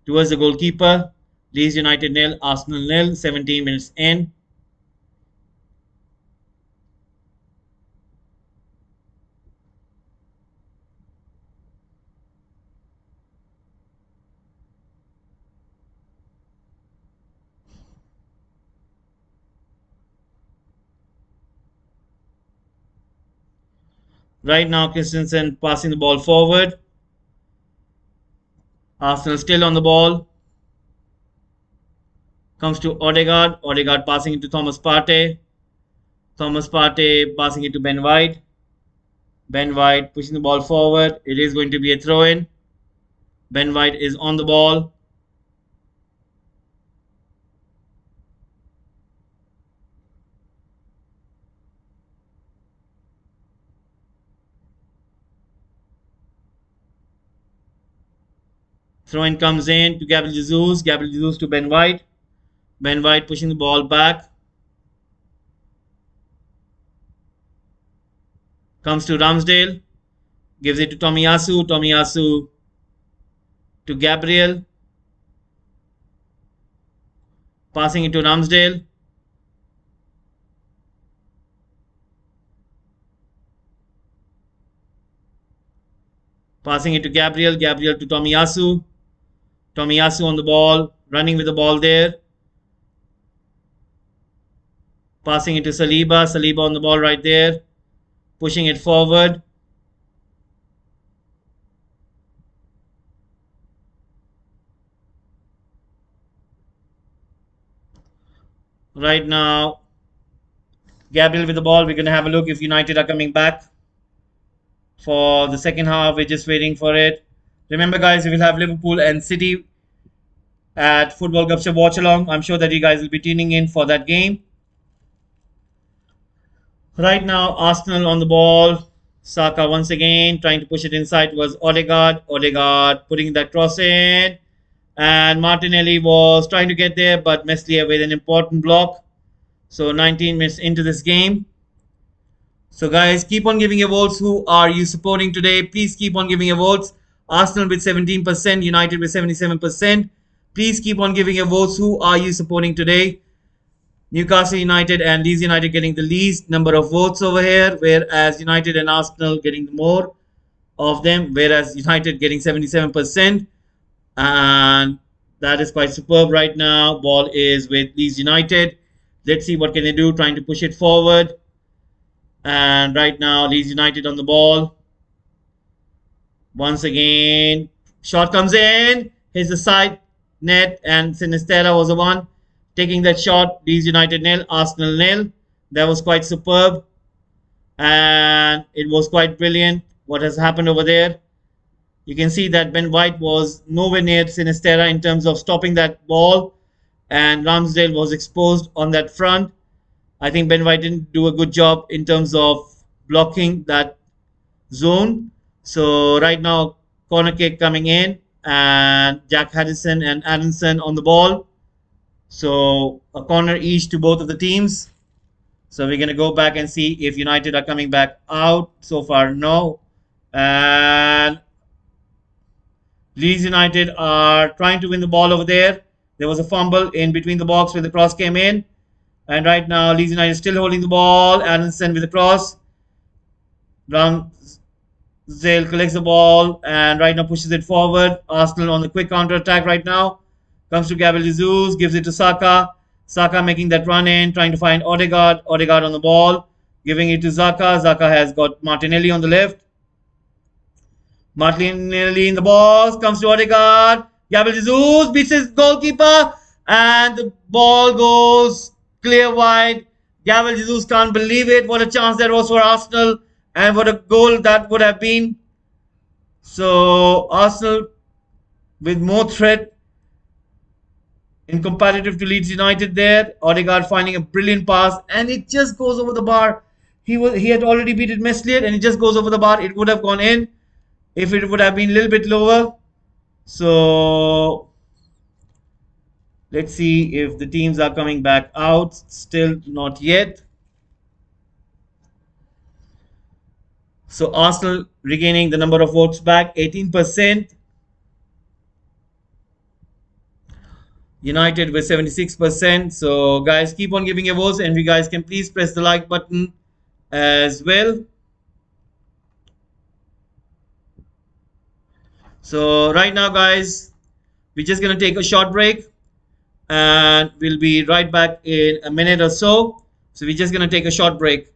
towards the goalkeeper. Leeds United nil, Arsenal nil, 17 minutes in. Right now, Christensen passing the ball forward. Arsenal still on the ball. Comes to Odegaard. Odegaard passing it to Thomas Partey. Thomas Partey passing it to Ben White. Ben White pushing the ball forward. It is going to be a throw-in. Ben White is on the ball. Throw-in comes in to Gabriel Jesus. Gabriel Jesus to Ben White. Ben White pushing the ball back. Comes to Ramsdale. Gives it to Tomiyasu. Tomiyasu to Gabriel. Passing it to Ramsdale. Passing it to Gabriel. Gabriel to Tomiyasu. Tomiyasu on the ball. Running with the ball there. Passing it to Saliba. Saliba on the ball right there. Pushing it forward. Right now, Gabriel with the ball. We're going to have a look if United are coming back for the second half. We're just waiting for it. Remember, guys, we will have Liverpool and City at Football Gupshup Watchalong. I'm sure that you guys will be tuning in for that game. Right now, Arsenal on the ball. Saka once again trying to push it inside was Odegaard. Odegaard putting that cross in. And Martinelli was trying to get there, but Meslier with an important block. So 19 minutes into this game. So guys, keep on giving your votes. Who are you supporting today? Please keep on giving your votes. Arsenal with 17%, United with 77%. Please keep on giving your votes. Who are you supporting today? Newcastle United and Leeds United getting the least number of votes over here, whereas United and Arsenal getting more of them, whereas United getting 77%. And that is quite superb right now. Ball is with Leeds United. Let's see what can they do, trying to push it forward. And right now, Leeds United on the ball. Once again, shot comes in. Here's the side net, and Sinisterra was the one taking that shot. Leeds United nil, Arsenal nil. That was quite superb. And it was quite brilliant what has happened over there. You can see that Ben White was nowhere near Sinisterra in terms of stopping that ball. And Ramsdale was exposed on that front. I think Ben White didn't do a good job in terms of blocking that zone. So right now, corner kick coming in. And Jack Harrison and Aronson on the ball. So a corner each to both of the teams. So we're going to go back and see if United are coming back out. So far, no. And Leeds United are trying to win the ball over there. There was a fumble in between the box where the cross came in. And right now, Leeds United is still holding the ball. Aronson with the cross. Ramsdale collects the ball and right now pushes it forward. Arsenal on the quick counter attack right now. Comes to Gabriel Jesus, gives it to Saka. Saka making that run in, trying to find Odegaard. Odegaard on the ball, giving it to Xhaka. Xhaka has got Martinelli on the left. Martinelli in the box, comes to Odegaard. Gabriel Jesus beats his goalkeeper and the ball goes clear wide. Gabriel Jesus can't believe it. What a chance that was for Arsenal, and what a goal that would have been. So Arsenal with more threat in comparative to Leeds United there. Odegaard finding a brilliant pass, and it just goes over the bar. He had already beaten Meslier, and it just goes over the bar. It would have gone in if it would have been a little bit lower. So let's see if the teams are coming back out. Still not yet. So Arsenal regaining the number of votes back, 18%. United with 76%. So guys, keep on giving your votes, and you guys can please press the like button as well. So right now, guys, we're just gonna take a short break, and we'll be right back in a minute or so. So we're just gonna take a short break.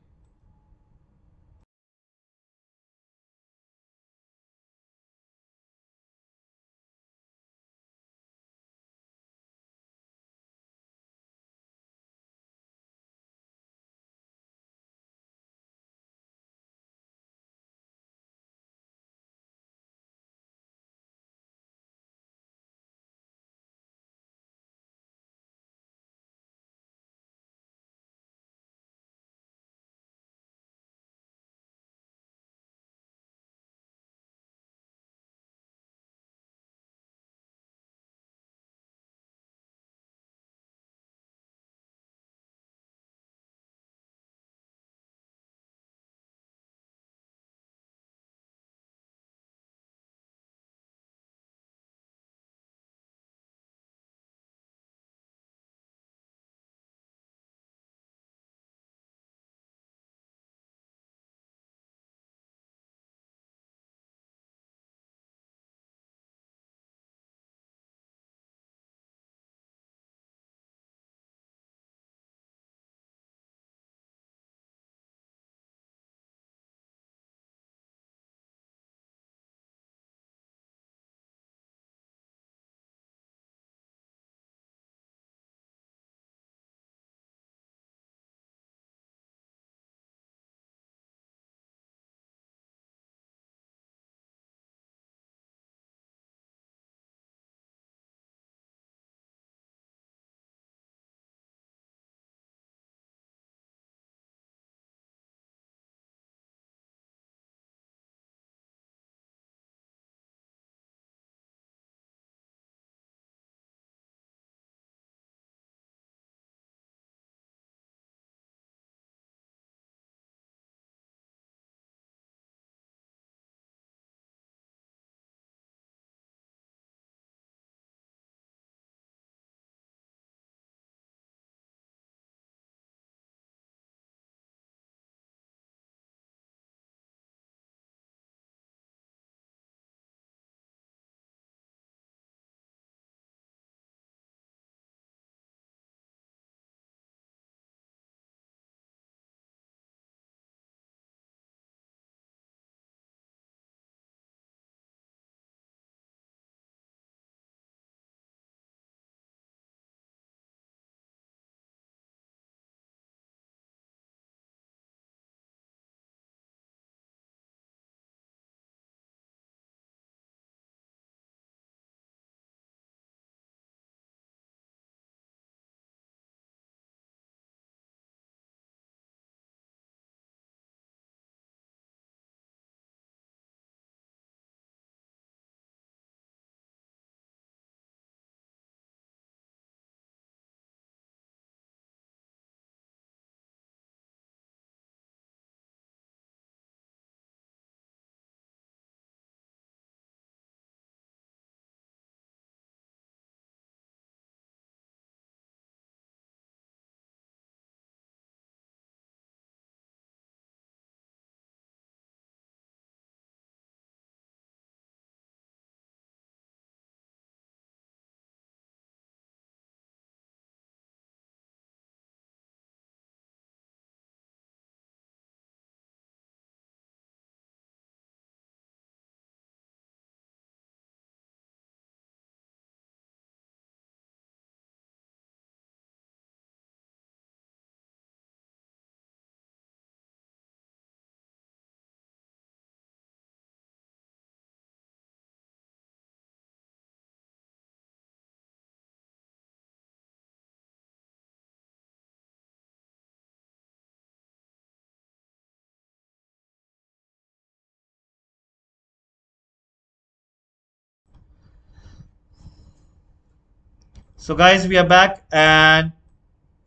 So guys, we are back, and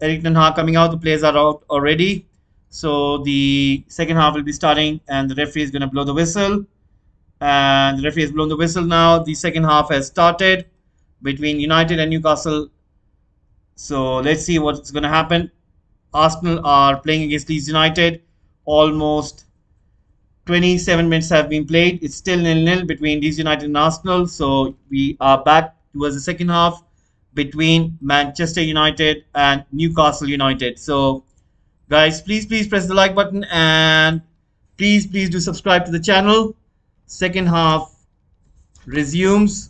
Eric Ten Hag coming out. The players are out already. So the second half will be starting, and the referee is going to blow the whistle. And the referee has blown the whistle now. The second half has started between United and Newcastle. So let's see what's going to happen. Arsenal are playing against Leeds United. Almost 27 minutes have been played. It's still 0-0 between Leeds United and Arsenal. So we are back towards the second half between Manchester United and Newcastle United. So guys, please press the like button, and please do subscribe to the channel. Second half resumes.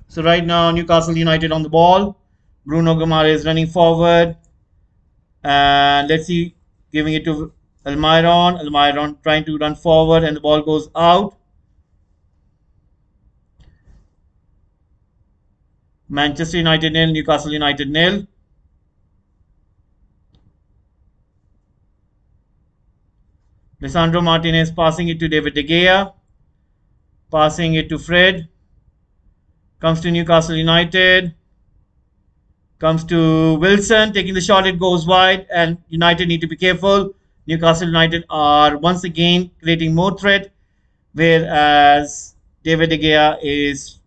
So right now, Newcastle United on the ball. Bruno Guimaraes running forward. And let's see, giving it to Almiron. Almiron trying to run forward, and the ball goes out. Manchester United nil, Newcastle United nil. Lisandro Martinez passing it to David De Gea. Passing it to Fred. Comes to Newcastle United. Comes to Wilson, taking the shot, it goes wide, and United need to be careful. Newcastle United are once again creating more threat, whereas David De Gea is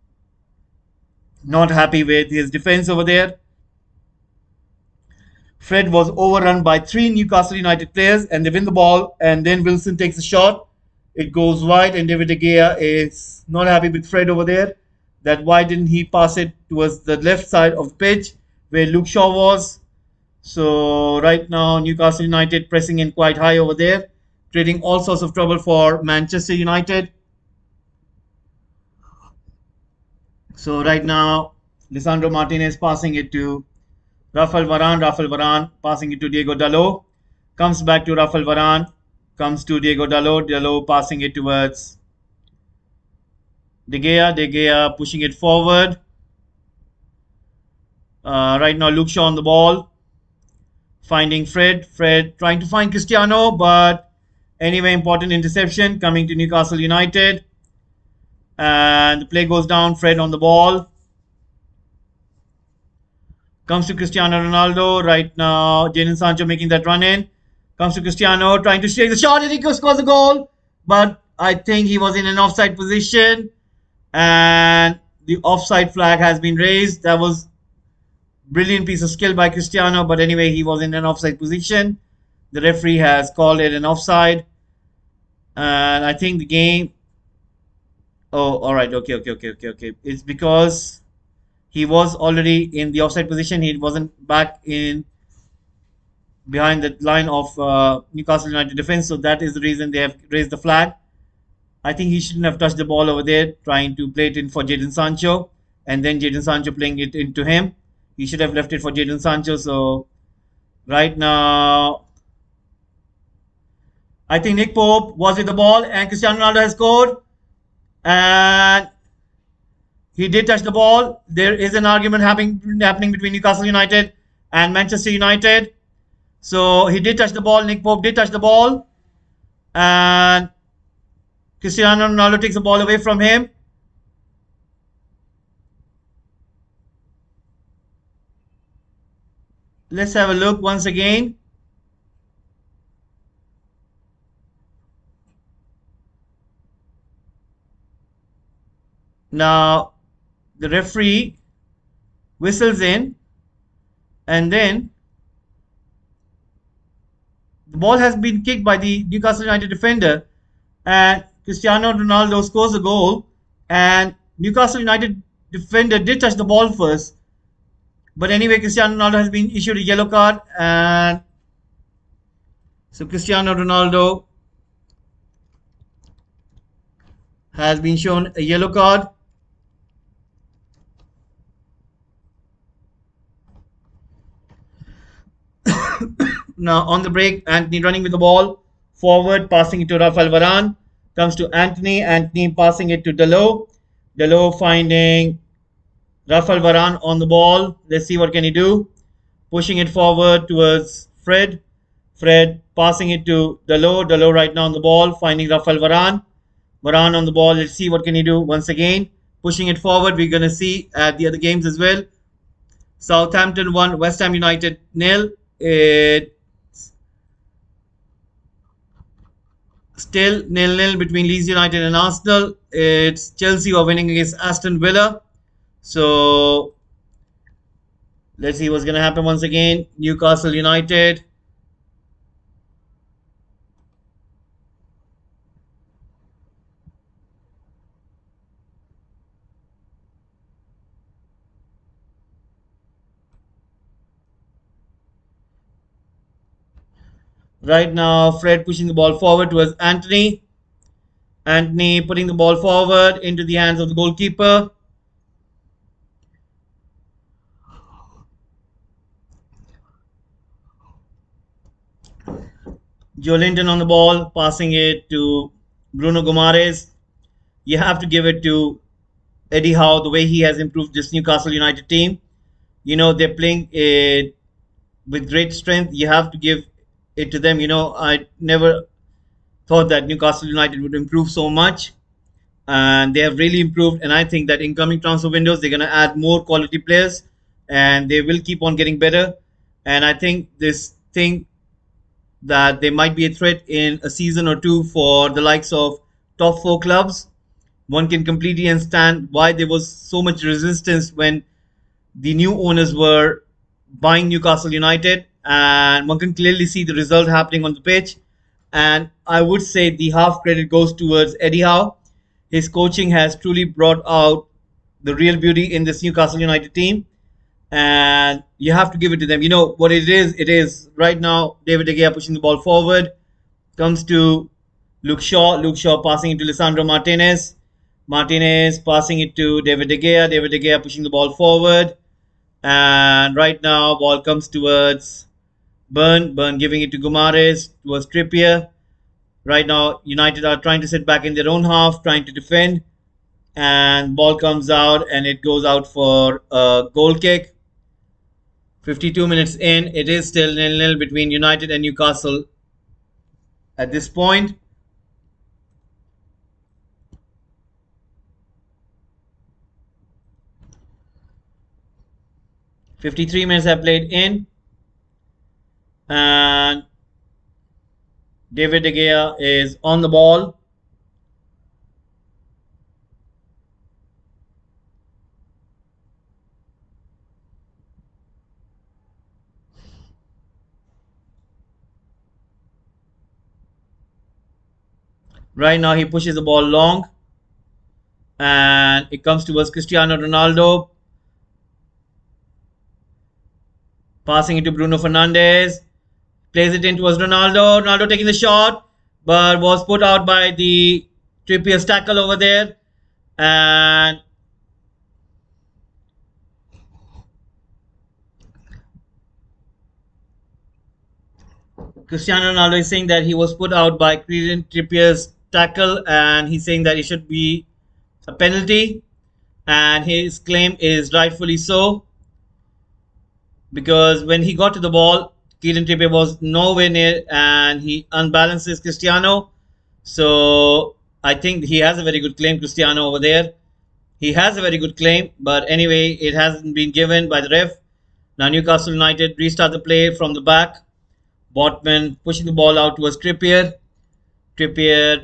not happy with his defense over there. Fred was overrun by 3 Newcastle United players, and they win the ball, and then Wilson takes a shot. It goes wide, and David De Gea is not happy with Fred over there. That why didn't he pass it towards the left side of the pitch where Luke Shaw was. So right now Newcastle United pressing in quite high over there, creating all sorts of trouble for Manchester United. So right now Lisandro Martinez passing it to Rafael Varane. Rafael Varane passing it to Diego Dalot. Comes back to Rafael Varane. Comes to Diego Dalot. Dalot passing it towards De Gea. De Gea pushing it forward. Right now Luke Shaw on the ball. Finding Fred. Fred trying to find Cristiano, but anyway, important interception coming to Newcastle United. And the play goes down. Fred on the ball. Comes to Cristiano Ronaldo. Right now, Jadon Sancho making that run in. Comes to Cristiano, trying to take the shot, and he scores a goal. But I think he was in an offside position, and the offside flag has been raised. That was brilliant piece of skill by Cristiano, but anyway, he was in an offside position. The referee has called it an offside, and I think the game. Oh, all right, okay. It's because he was already in the offside position. He wasn't back in behind the line of Newcastle United defense, so that is the reason they have raised the flag. I think he shouldn't have touched the ball over there, trying to play it in for Jadon Sancho, and then Jadon Sancho playing it into him. He should have left it for Jadon Sancho. So right now, I think Nick Pope was with the ball, and Cristiano Ronaldo has scored, and he did touch the ball. There is an argument happening between Newcastle United and Manchester United. So he did touch the ball. Nick Pope did touch the ball, and Cristiano Ronaldo takes the ball away from him. Let's have a look once again. Now the referee whistles in, and then the ball has been kicked by the Newcastle United defender, and Cristiano Ronaldo scores a goal, and Newcastle United defender did touch the ball first. But anyway, Cristiano Ronaldo has been issued a yellow card, and so Cristiano Ronaldo has been shown a yellow card. Now on the break, Anthony running with the ball forward, passing it to Rafael Varane. Comes to Anthony. Anthony passing it to Dalot. Dalot finding Rafael Varane on the ball. Let's see what can he do. pushing it forward towards Fred. Fred passing it to Dalot. Dalot right now on the ball, finding Rafael Varane. Varane on the ball. Let's see what can he do once again. Pushing it forward. We're going to see at the other games as well. Southampton 1, West Ham United nil. It's still nil-nil between Leeds United and Arsenal. It's Chelsea who are winning against Aston Villa. So let's see what's going to happen once again. Newcastle United. Right now, Fred pushing the ball forward towards Anthony. Anthony putting the ball forward into the hands of the goalkeeper. Joe Linton on the ball, passing it to Bruno Gomares. You have to give it to Eddie Howe, the way he has improved this Newcastle United team. You know, they're playing it with great strength. You have to give it to them. You know, I never thought that Newcastle United would improve so much. And they have really improved. And I think that in coming transfer windows, they're going to add more quality players and they will keep on getting better. And I think this thing that they might be a threat in a season or two for the likes of top four clubs. One can completely understand why there was so much resistance when the new owners were buying Newcastle United, and one can clearly see the result happening on the pitch. And I would say the half credit goes towards Eddie Howe. His coaching has truly brought out the real beauty in this Newcastle United team, and you have to give it to them. You know what it is? It is right now David De Gea pushing the ball forward, comes to Luke Shaw. Luke Shaw passing it to Lisandro Martinez. Martinez passing it to David De Gea. David De Gea pushing the ball forward. And right now, ball comes towards Burn. Burn giving it to Gumares, towards Trippier. Right now, United are trying to sit back in their own half, trying to defend. And ball comes out and it goes out for a goal kick. 52 minutes in, it is still 0-0 between United and Newcastle at this point. "53 minutes have played in, and David De Gea is on the ball. Right now, he pushes the ball long, and it comes towards Cristiano Ronaldo. Passing it to Bruno Fernandes. Plays it in towards Ronaldo. Ronaldo taking the shot, but was put out by the Trippier's tackle over there. And Cristiano Ronaldo is saying that he was put out by Kieran Trippier's tackle, and he's saying that it should be a penalty. And his claim is rightfully so, because when he got to the ball, Kieran Trippier was nowhere near and he unbalances Cristiano. So I think he has a very good claim, Cristiano, over there. He has a very good claim, but anyway, it hasn't been given by the ref. Now Newcastle United restart the play from the back. Botman pushing the ball out towards Trippier. Trippier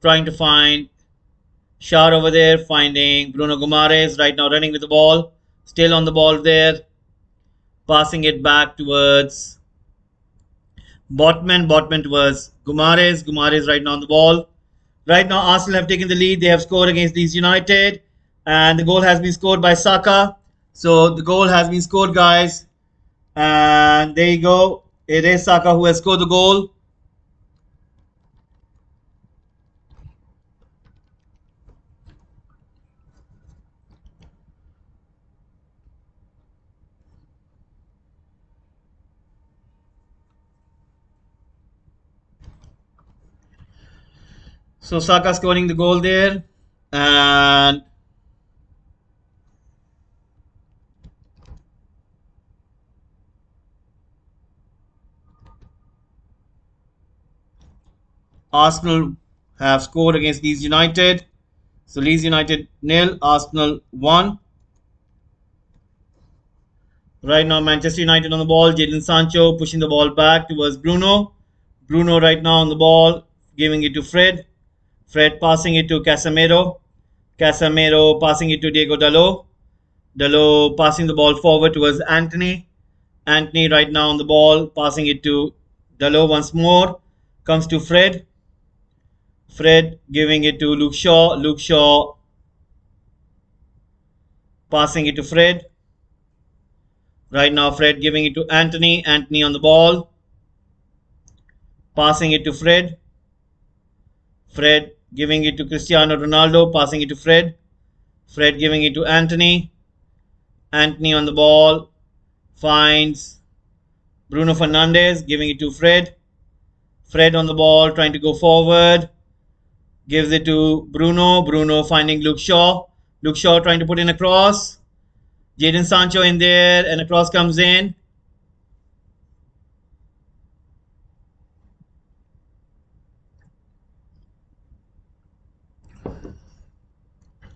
trying to find Shar over there, finding Bruno Gumares right now running with the ball. Still on the ball there. Passing it back towards Botman. Botman towards Gumares. Gumares right now on the ball. Right now, Arsenal have taken the lead. They have scored against Leeds United. And the goal has been scored by Saka. So the goal has been scored, guys. And there you go. It is Saka who has scored the goal. So Saka scoring the goal there. And Arsenal have scored against Leeds United. So Leeds United 0, Arsenal 1. Right now, Manchester United on the ball. Jadon Sancho pushing the ball back towards Bruno. Bruno right now on the ball, giving it to Fred. Fred passing it to Casemiro. Casemiro passing it to Diego Dalot. Dalot passing the ball forward towards Anthony. Anthony right now on the ball, passing it to Dalot once more. Comes to Fred. Fred giving it to Luke Shaw. Luke Shaw passing it to Fred. Right now, Fred giving it to Anthony. Anthony on the ball. Passing it to Fred. Fred giving it to Cristiano Ronaldo. Passing it to Fred. Fred giving it to Anthony. Anthony on the ball. Finds Bruno Fernandes. Giving it to Fred. Fred on the ball. Trying to go forward. Gives it to Bruno. Bruno finding Luke Shaw. Luke Shaw trying to put in a cross. Jadon Sancho in there, and a cross comes in.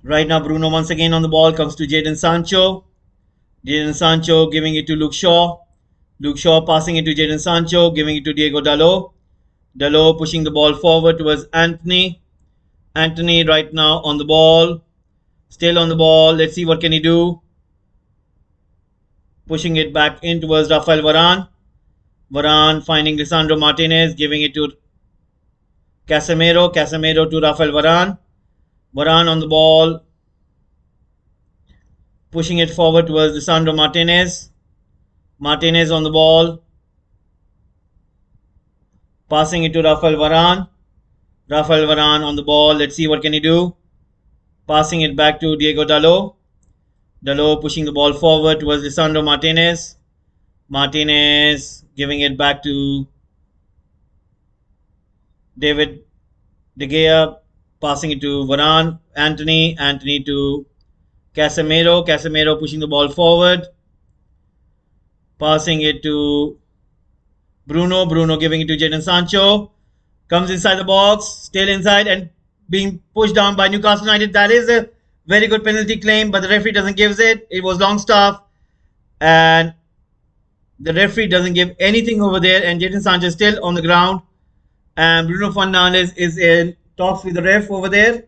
Right now, Bruno once again on the ball, comes to Jadon Sancho. Jadon Sancho giving it to Luke Shaw. Luke Shaw passing it to Jadon Sancho, giving it to Diego Dalot. Dalot pushing the ball forward towards Anthony. Anthony right now on the ball. Still on the ball. Let's see what can he do. Pushing it back in towards Rafael Varane. Varane finding Lisandro Martinez, giving it to Casemiro. Casemiro to Rafael Varane. Varane on the ball. Pushing it forward towards Lisandro Martinez. Martinez on the ball. Passing it to Rafael Varane. Rafael Varane on the ball. Let's see what can he do. Passing it back to Diego Dalot. Dalot pushing the ball forward towards Lisandro Martinez. Martinez giving it back to David De Gea. Passing it to Varane. Anthony. Anthony to Casemiro. Casemiro pushing the ball forward. Passing it to Bruno. Bruno giving it to Jadon Sancho. Comes inside the box. Still inside and being pushed down by Newcastle United. That is a very good penalty claim, but the referee doesn't give it. It was Longstaff, and the referee doesn't give anything over there. And Jadon Sancho is still on the ground, and Bruno Fernandes is in talks with the ref over there.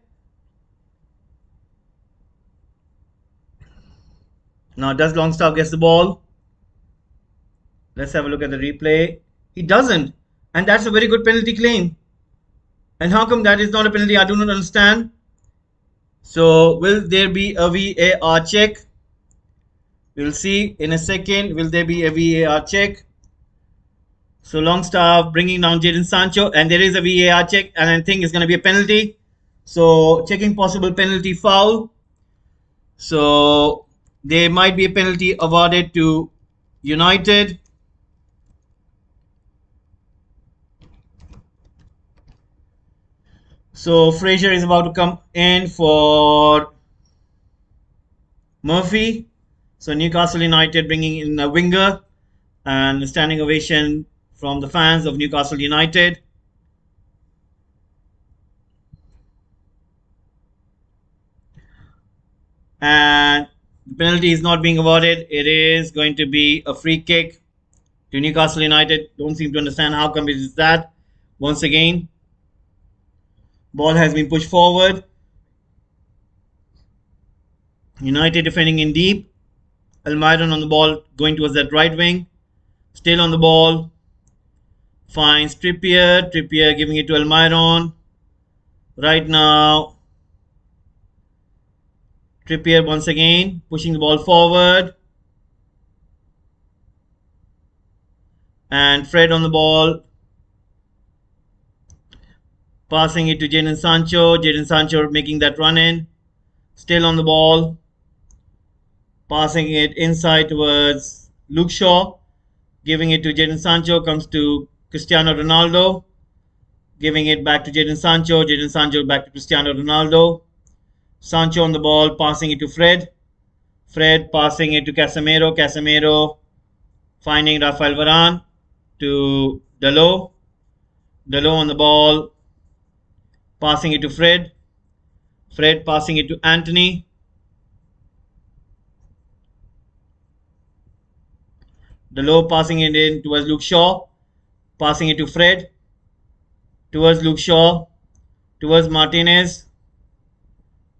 Now, does Longstaff gets the ball? Let's have a look at the replay. He doesn't, and that's a very good penalty claim. And how come that is not a penalty? I do not understand. So, will there be a VAR check? We'll see in a second. Will there be a VAR check? So, Longstaff bringing down Jadon Sancho, and there is a VAR check, and I think it's going to be a penalty. So, checking possible penalty foul. So, there might be a penalty awarded to United. So Fraser is about to come in for Murphy. So Newcastle United bringing in a winger, and a standing ovation from the fans of Newcastle United. And the penalty is not being awarded. It is going to be a free kick to Newcastle United. Don't seem to understand how come it is that. Once again, ball has been pushed forward. United defending in deep. Almiron on the ball going towards that right wing. Still on the ball. Finds Trippier. Trippier giving it to Almiron. Right now, Trippier once again pushing the ball forward. And Fred on the ball. Passing it to Jadon Sancho. Jadon Sancho making that run in. Still on the ball. Passing it inside towards Luke Shaw. Giving it to Jadon Sancho. Comes to Cristiano Ronaldo. Giving it back to Jadon Sancho. Jadon Sancho back to Cristiano Ronaldo. Sancho on the ball. Passing it to Fred. Fred passing it to Casemiro. Casemiro finding Rafael Varane to Dalot. Dalot on the ball. passing it to Fred. Fred passing it to Anthony. Dalot passing it in towards Luke Shaw. Passing it to Fred. Towards Luke Shaw. Towards Martinez.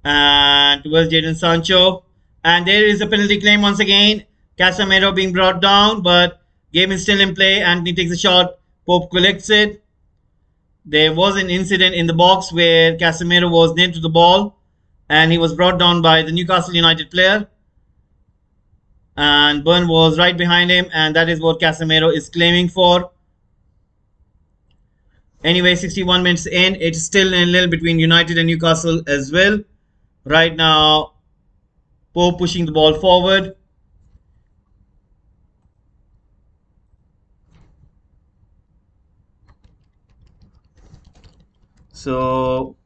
And towards Jadon Sancho. And there is a penalty claim once again. Casemiro being brought down, but game is still in play. Anthony takes a shot. Pope collects it. There was an incident in the box where Casemiro was near to the ball and he was brought down by the Newcastle United player. And Burn was right behind him, and that is what Casemiro is claiming for. Anyway, 61 minutes in, it's still a little between United and Newcastle as well. Right now, Pope pushing the ball forward. So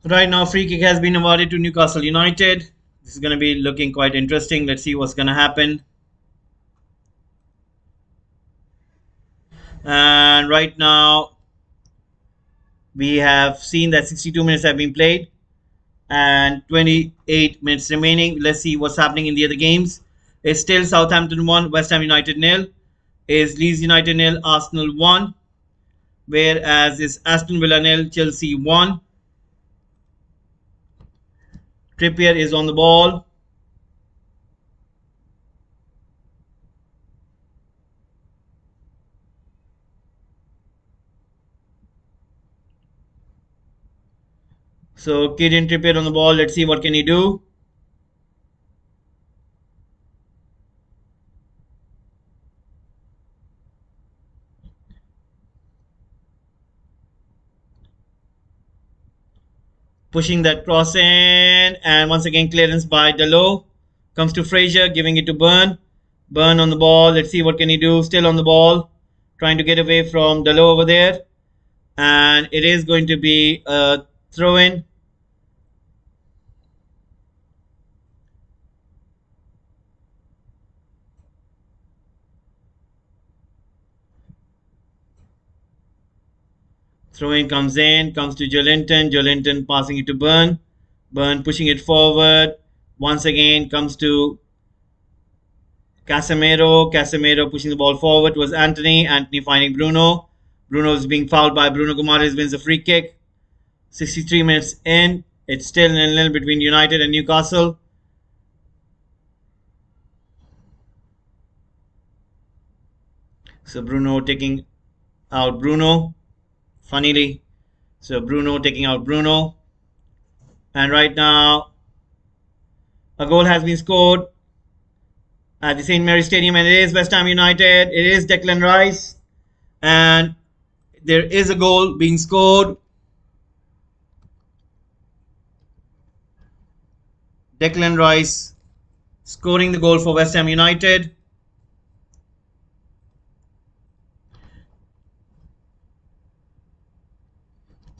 right now, free kick has been awarded to Newcastle United. This is going to be looking quite interesting. Let's see what's going to happen. And right now, we have seen that 62 minutes have been played and 28 minutes remaining. Let's see what's happening in the other games. It's still Southampton 1, West Ham United 0. Is Leeds United 0, Arsenal 1. Whereas it's Aston Villa 0, Chelsea 1. Trippier is on the ball. So Kieran Trippier on the ball. Let's see what can he do. Pushing that cross in, and once again clearance by Dalot. Comes to Fraser, giving it to Burn. Burn on the ball. Let's see what can he do. Still on the ball, trying to get away from Dalot over there. And it is going to be a throw-in. Throw-in comes to Joelinton. Joelinton passing it to Burn. Burn pushing it forward. Once again comes to Casemiro. Casemiro pushing the ball forward was Anthony. Anthony finding Bruno. Bruno is being fouled by Bruno Guimaraes, wins a free kick. 63 minutes in. It's still in a little between United and Newcastle. So Bruno taking out Bruno. Funnily. So Bruno taking out Bruno. And right now, a goal has been scored at the St. Mary's Stadium, and it is West Ham United. It is Declan Rice. And there is a goal being scored. Declan Rice scoring the goal for West Ham United.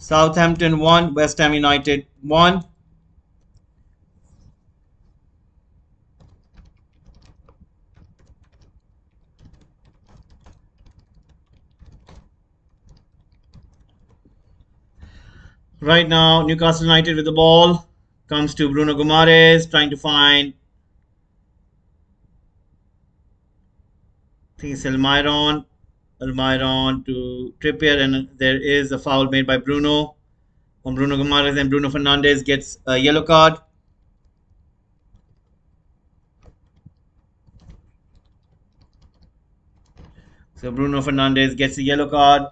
Southampton 1, West Ham United 1. Right now, Newcastle United with the ball. Comes to Bruno Guimaraes, trying to find, I think it's Almiron. Almiron to Trippier, and there is a foul made by Bruno on Bruno Guimaraes, and Bruno Fernandes gets a yellow card. So Bruno Fernandes gets a yellow card.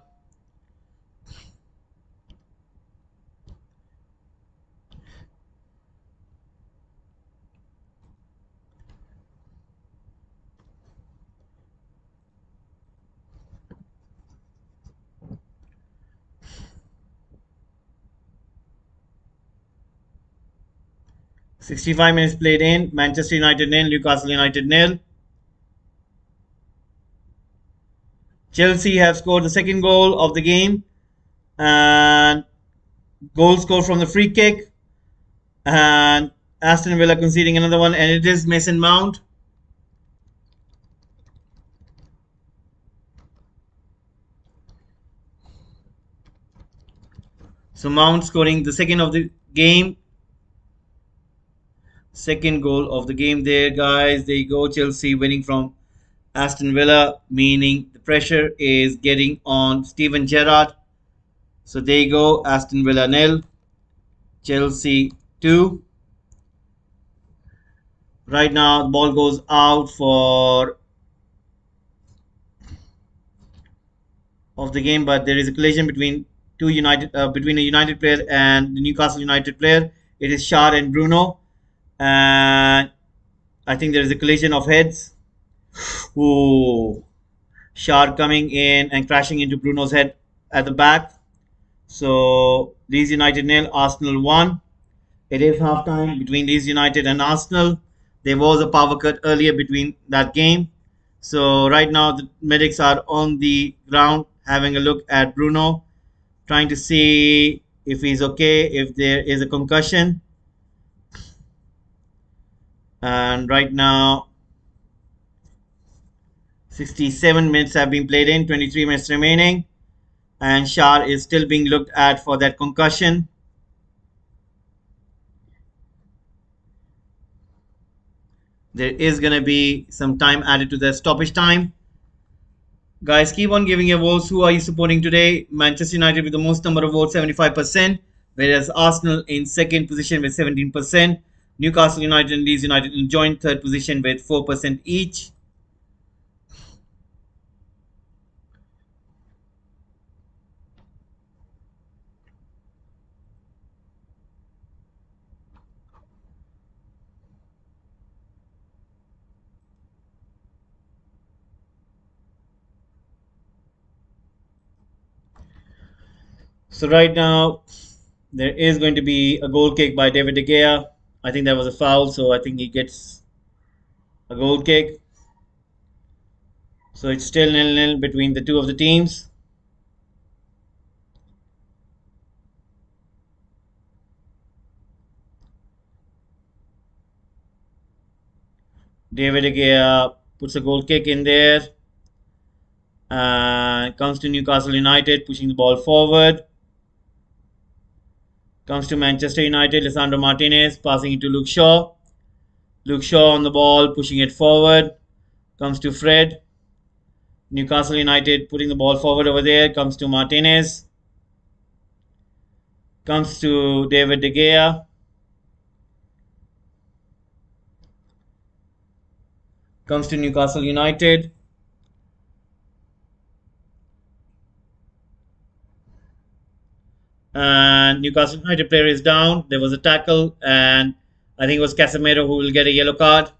65 minutes played in. Manchester United nil, Newcastle United nil. Chelsea have scored the second goal of the game, and goal scored from the free kick, and Aston Villa conceding another one, and it is Mason Mount. So Mount scoring the second of the game. Second goal of the game there, guys. There you go. Chelsea winning from Aston Villa, meaning the pressure is getting on Steven Gerrard. So there you go. Aston Villa nil, Chelsea 2. Right now, the ball goes out for of the game, but there is a collision between between a United player and the Newcastle United player. It is Shar and Bruno, and I think there is a collision of heads. Ooh, Shar coming in and crashing into Bruno's head at the back. So Leeds United nil, Arsenal 1. It is half time between Leeds United and Arsenal. There was a power cut earlier between that game. So right now the medics are on the ground having a look at Bruno, trying to see if he's okay, if there is a concussion. And right now 67 minutes have been played in, 23 minutes remaining, and Shar is still being looked at for that concussion. There is going to be some time added to the stoppage time. Guys, keep on giving your votes. Who are you supporting today? Manchester United with the most number of votes, 75%, whereas Arsenal in second position with 17%. Newcastle United and Leeds United in joint third position with 4% each. So right now, there is going to be a goal kick by David De Gea. I think that was a foul, so I think he gets a goal kick. So it's still 0-0 between the two of the teams. David De Gea puts a goal kick in there. Comes to Newcastle United, pushing the ball forward. Comes to Manchester United, Lisandro Martinez passing it to Luke Shaw. Luke Shaw on the ball, pushing it forward. Comes to Fred. Newcastle United putting the ball forward over there. Comes to Martinez. Comes to David De Gea. Comes to Newcastle United. And Newcastle United player is down. There was a tackle, and I think it was Casemiro who will get a yellow card.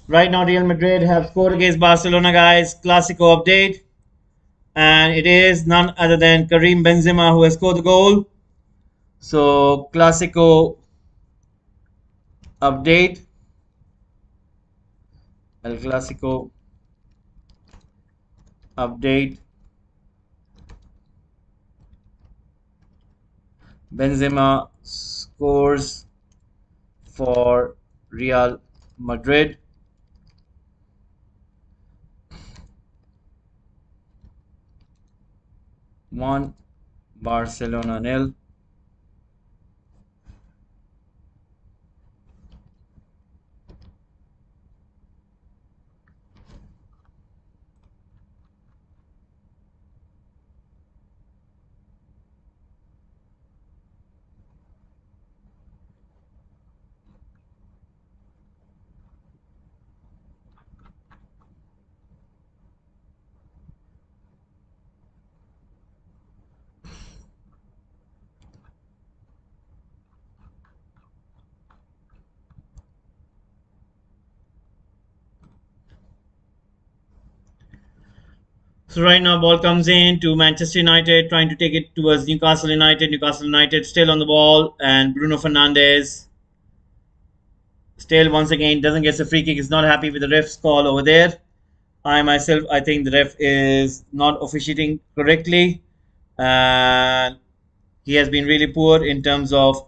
Right now, Real Madrid have scored against Barcelona, guys. Classico update. And it is none other than Karim Benzema who has scored the goal. So, Classico update. El Clásico update. Benzema scores for Real Madrid. One, Barcelona nil. So right now ball comes in to Manchester United, trying to take it towards Newcastle United. Newcastle United still on the ball, and Bruno Fernandes still once again doesn't get a free kick. Is not happy with the ref's call over there. I myself, I think the ref is not officiating correctly, and he has been really poor in terms of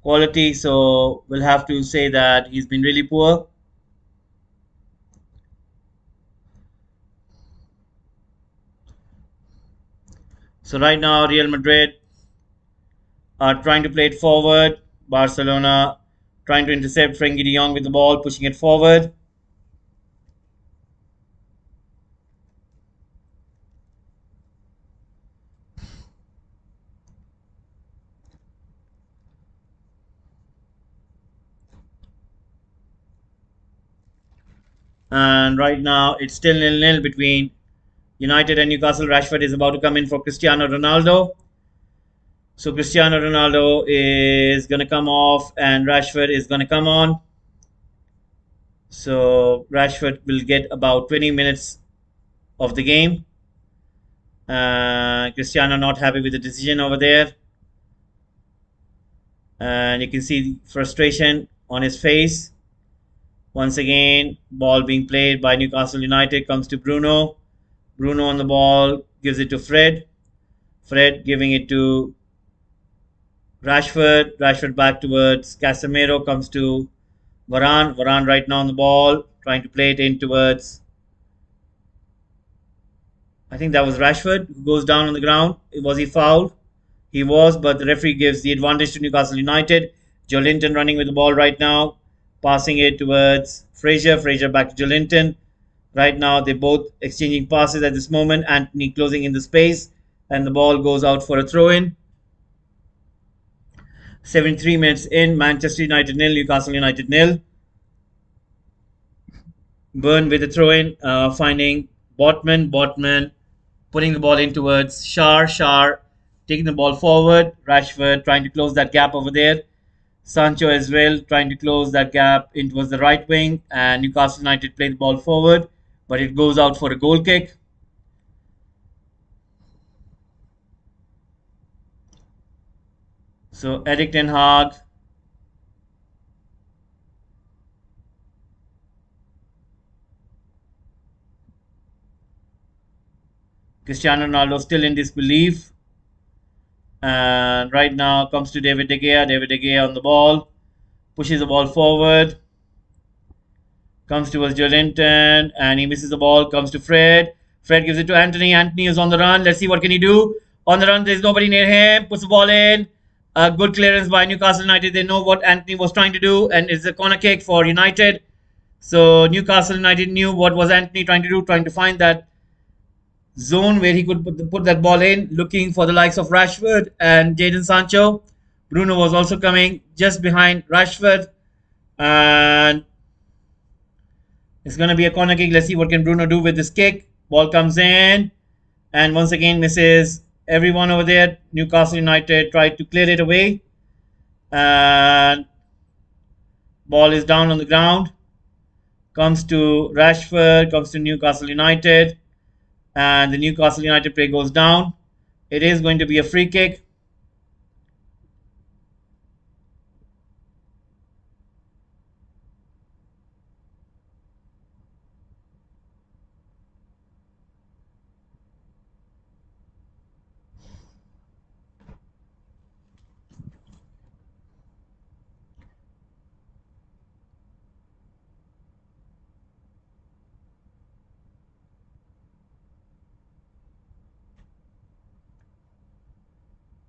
quality. So we'll have to say that he's been really poor. So right now, Real Madrid are trying to play it forward. Barcelona trying to intercept Frenkie de Jong with the ball, pushing it forward. And right now, it's still nil-nil between United and Newcastle. Rashford is about to come in for Cristiano Ronaldo. So Cristiano Ronaldo is going to come off and Rashford is going to come on. So Rashford will get about 20 minutes of the game. Cristiano not happy with the decision over there. And you can see frustration on his face. Once again, ball being played by Newcastle United comes to Bruno. Bruno on the ball gives it to Fred. Fred giving it to Rashford. Rashford back towards Casemiro, comes to Varane. Varane right now on the ball, trying to play it in towards. I think that was Rashford who goes down on the ground. Was he fouled? He was, but the referee gives the advantage to Newcastle United. Joelinton running with the ball right now, passing it towards Fraser. Fraser back to Joelinton. Right now, they're both exchanging passes at this moment. Anthony closing in the space, and the ball goes out for a throw in. 73 minutes in, Manchester United nil, Newcastle United nil. Burn with the throw in, finding Botman. Botman putting the ball in towards Shar. Shar taking the ball forward. Rashford trying to close that gap over there. Sancho as well trying to close that gap in towards the right wing. And Newcastle United play the ball forward, but it goes out for a goal kick. So Eric Ten Hag Cristiano Ronaldo still in disbelief. And right now comes to David De Gea. David De Gea on the ball. Pushes the ball forward. Comes towards Joelinton. And he misses the ball. Comes to Fred. Fred gives it to Anthony. Anthony is on the run. Let's see what can he do. On the run, there's nobody near him. Puts the ball in. A good clearance by Newcastle United. They know what Anthony was trying to do. And it's a corner kick for United. So Newcastle United knew what was Anthony trying to do. Trying to find that zone where he could put that ball in, looking for the likes of Rashford and Jadon Sancho. Bruno was also coming just behind Rashford, and it's going to be a corner kick. Let's see what can Bruno do with this kick. Ball comes in, and once again misses everyone over there. Newcastle United tried to clear it away, and ball is down on the ground. Comes to Rashford, comes to Newcastle United, and the Newcastle United play goes down. It is going to be a free kick.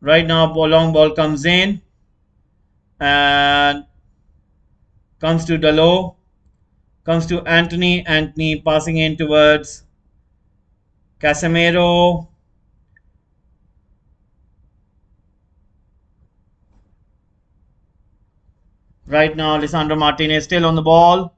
Right now, long ball comes in and comes to Dalot, comes to Anthony. Anthony passing in towards Casemiro. Right now, Lisandro Martinez still on the ball.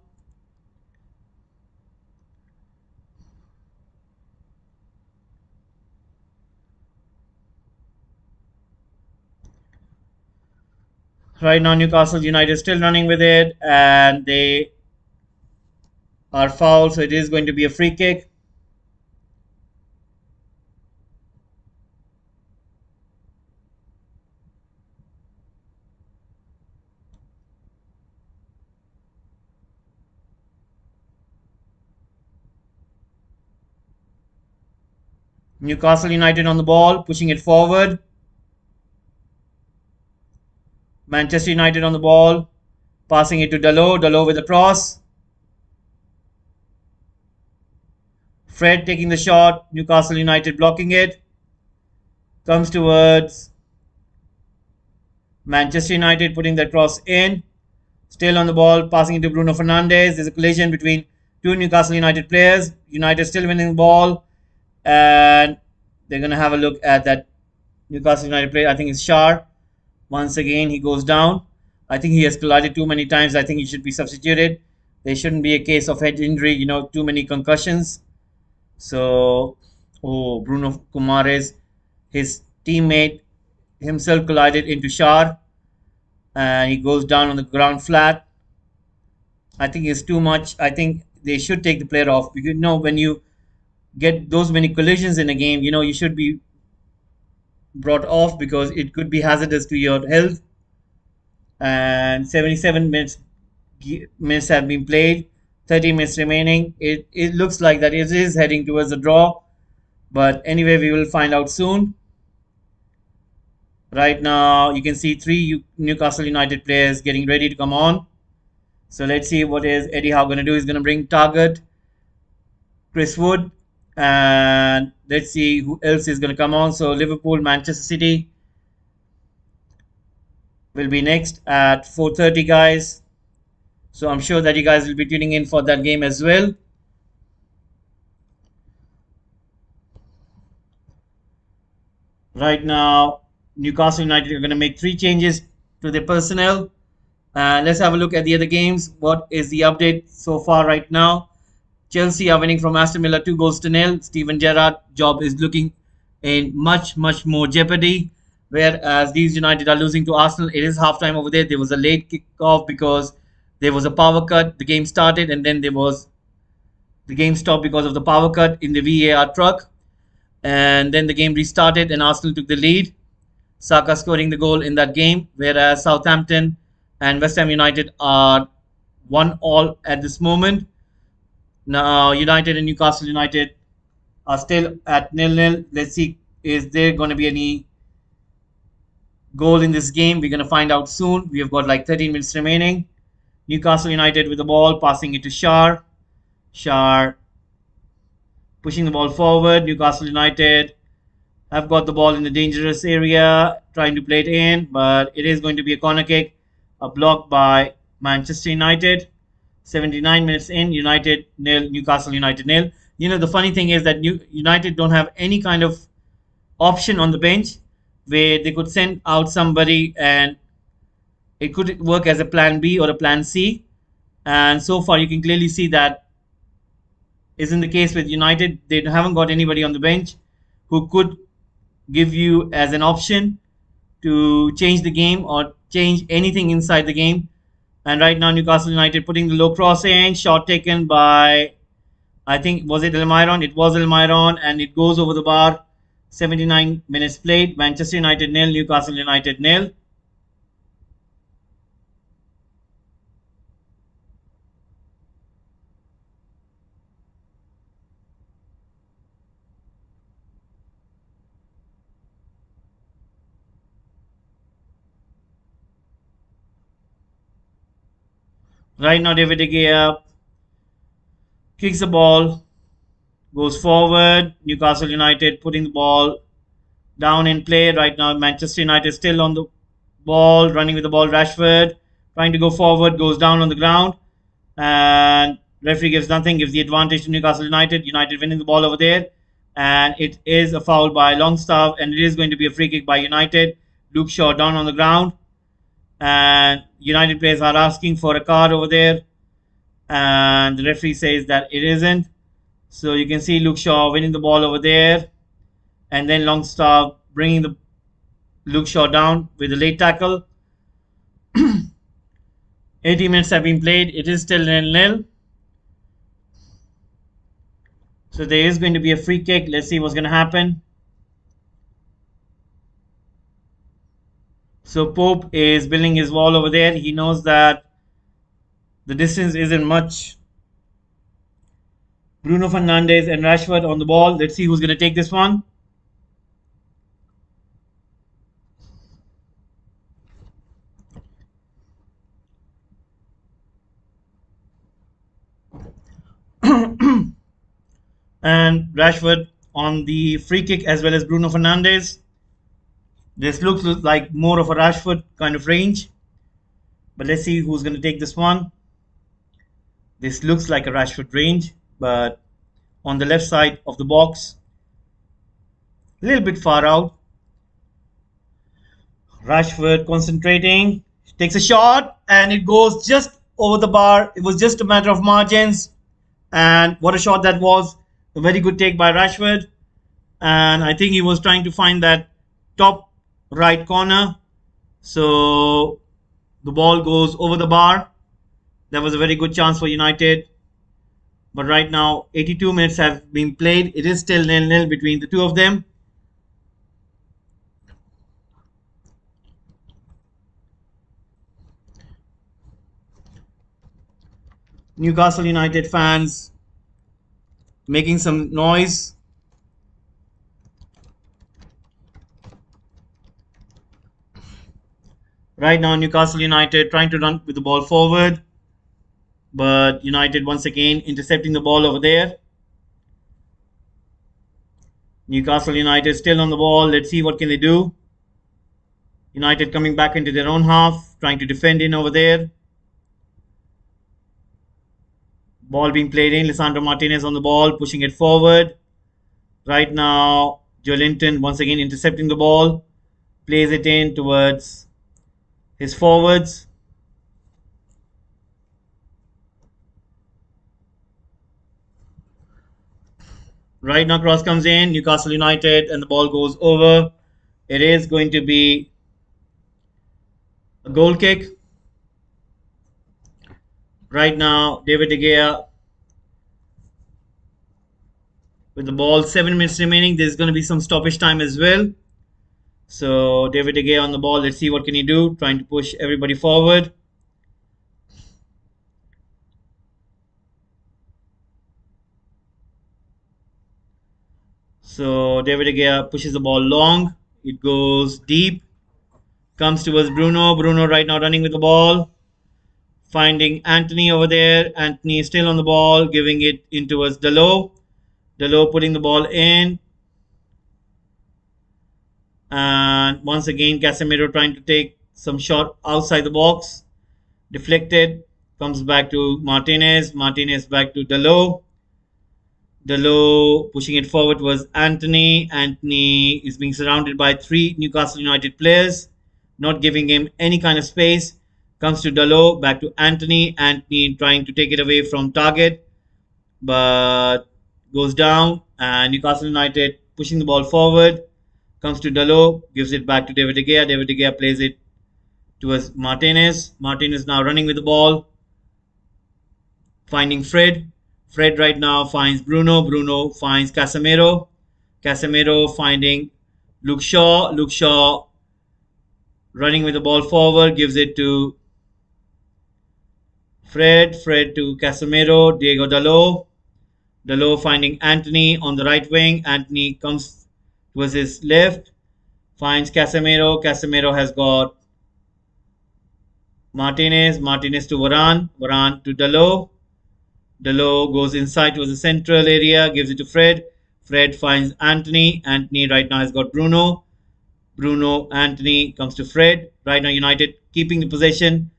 Right now, Newcastle United still running with it, and they are fouled, so it is going to be a free kick. Newcastle United on the ball, pushing it forward. Manchester United on the ball, passing it to Dalot. Dalot with a cross. Fred taking the shot. Newcastle United blocking it. Comes towards Manchester United, putting that cross in. Still on the ball, passing it to Bruno Fernandes. There's a collision between two Newcastle United players. United still winning the ball. And they're going to have a look at that Newcastle United player. I think it's Shar. Once again, he goes down. I think he has collided too many times. I think he should be substituted. There shouldn't be a case of head injury, too many concussions. So, Bruno Kumares, his teammate himself collided into Shar. And he goes down on the ground flat. I think it's too much. I think they should take the player off. Because, when you get those many collisions in a game, you should be brought off because it could be hazardous to your health. And 77 minutes have been played, 30 minutes remaining. It looks like that it is heading towards a draw, but anyway, we will find out soon. Right now, you can see three Newcastle United players getting ready to come on. So let's see what is Eddie Howe going to do. He's going to bring Target, Chris Wood, and let's see who else is going to come on. So Liverpool, Manchester City will be next at 4:30, guys. So I'm sure that you guys will be tuning in for that game as well. Right now, Newcastle United are going to make 3 changes to their personnel. Let's have a look at the other games. What is the update so far right now? Chelsea are winning from Aston Villa 2-0. Steven Gerrard's job is looking in much, much more jeopardy. Whereas Leeds United are losing to Arsenal. It is halftime over there. There was a late kickoff because there was a power cut. The game started and then the game stopped because of the power cut in the VAR truck. And then the game restarted and Arsenal took the lead. Saka scoring the goal in that game. Whereas Southampton and West Ham United are 1-1 at this moment. Now United and Newcastle United are still at 0-0. Let's see, is there going to be any goal in this game? We're going to find out soon. We have got like 13 minutes remaining. Newcastle United with the ball, passing it to Shar. Shar pushing the ball forward. Newcastle United have got the ball in the dangerous area, trying to play it in, but it is going to be a corner kick, a block by Manchester United. 79 minutes in, United 0, Newcastle United 0. The funny thing is that United don't have any kind of option on the bench where they could send out somebody and it could work as a plan B or a plan C. And so far, you can clearly see that isn't the case with United. They haven't got anybody on the bench who could give you as an option to change the game or change anything inside the game. And right now, Newcastle United putting the low cross in, shot taken by, I think, was it Almiron? It was Almiron, and it goes over the bar. 79 minutes played. Manchester United 0, Newcastle United 0. Right now, David De Gea kicks the ball, goes forward. Newcastle United putting the ball down in play. Right now, Manchester United still on the ball, running with the ball. Rashford trying to go forward, goes down on the ground. And referee gives nothing, gives the advantage to Newcastle United. United winning the ball over there. And it is a foul by Longstaff. And it is going to be a free kick by United. Luke Shaw down on the ground. And United players are asking for a card over there. And the referee says that it isn't. So you can see Luke Shaw winning the ball over there. And then Longstaff bringing the Luke Shaw down with a late tackle. 80 minutes have been played. It is still 0-0. So there is going to be a free kick. Let's see what's going to happen. So Pope is building his wall over there. He knows that the distance isn't much Bruno Fernandes and Rashford on the ball. Let's see who's going to take this one. And Rashford on the free kick as well as Bruno Fernandes. This looks like more of a Rashford kind of range. But let's see who's going to take this one. This looks like a Rashford range, but on the left side of the box, a little bit far out. Rashford concentrating, takes a shot, and it goes just over the bar. It was just a matter of margins. And what a shot that was. A very good take by Rashford. And I think he was trying to find that top right corner. So the ball goes over the bar. That was a very good chance for United. But right now, 82 minutes have been played. It is still 0-0 between the two of them. Newcastle United fans making some noise. Right now, Newcastle United trying to run with the ball forward. But United once again intercepting the ball over there. Newcastle United still on the ball. Let's see what can they do. United coming back into their own half, trying to defend in over there. Ball being played in. Lisandro Martinez on the ball, pushing it forward. Right now, Joelinton once again intercepting the ball. Plays it in towards his forwards. Right now, cross comes in. Newcastle United, and the ball goes over. It is going to be a goal kick. Right now, David De Gea with the ball. 7 minutes remaining. There's going to be some stoppage time as well. So David De Gea on the ball. Let's see what can he do. Trying to push everybody forward. So David De Gea pushes the ball long. It goes deep. Comes towards Bruno. Bruno right now running with the ball. Finding Anthony over there. Anthony is still on the ball. Giving it in towards Dalot. Dalot putting the ball in. And once again, Casemiro trying to take some shot outside the box. Deflected. Comes back to Martinez. Martinez back to Dalot. Dalot pushing it forward was Anthony. Anthony is being surrounded by 3 Newcastle United players, not giving him any kind of space. Comes to Dalot, back to Anthony. Anthony trying to take it away from target, but goes down. And Newcastle United pushing the ball forward. Comes to Dalot, gives it back to David De Gea. David De Gea plays it towards Martinez. Martinez now running with the ball. Finding Fred. Fred right now finds Bruno. Bruno finds Casemiro. Casemiro finding Luke Shaw. Luke Shaw running with the ball forward. Gives it to Fred. Fred to Casemiro. Diego Dalot. Dalot finding Anthony on the right wing. Anthony comes towards his left. Finds Casemiro. Casemiro has got Martinez. Martinez to Varane. Varane to Dalot. Dalot goes inside towards the central area, gives it to Fred. Fred finds Anthony. Anthony right now has got Bruno. Bruno, Anthony comes to Fred. Right now, United keeping the possession,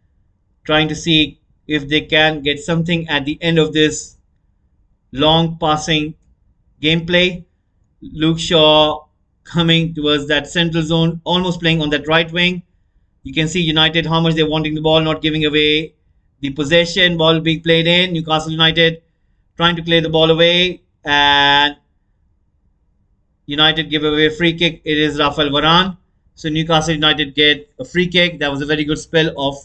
trying to see if they can get something at the end of this long passing gameplay. Luke Shaw coming towards that central zone, almost playing on that right wing. You can see United how much they're wanting the ball, not giving away the possession. Ball being played in. Newcastle United trying to clear the ball away, and United give away a free kick. It is Rafael Varane. So Newcastle United get a free kick. That was a very good spell of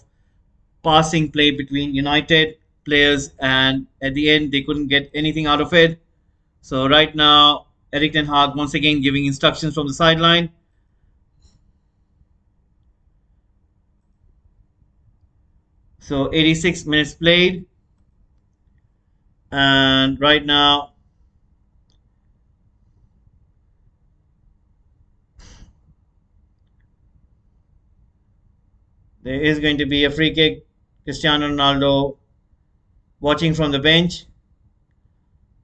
passing play between United players, and at the end they couldn't get anything out of it. So right now, Erik ten Hag once again giving instructions from the sideline. So 86 minutes played, and right now There is going to be a free kick. Cristiano Ronaldo watching from the bench.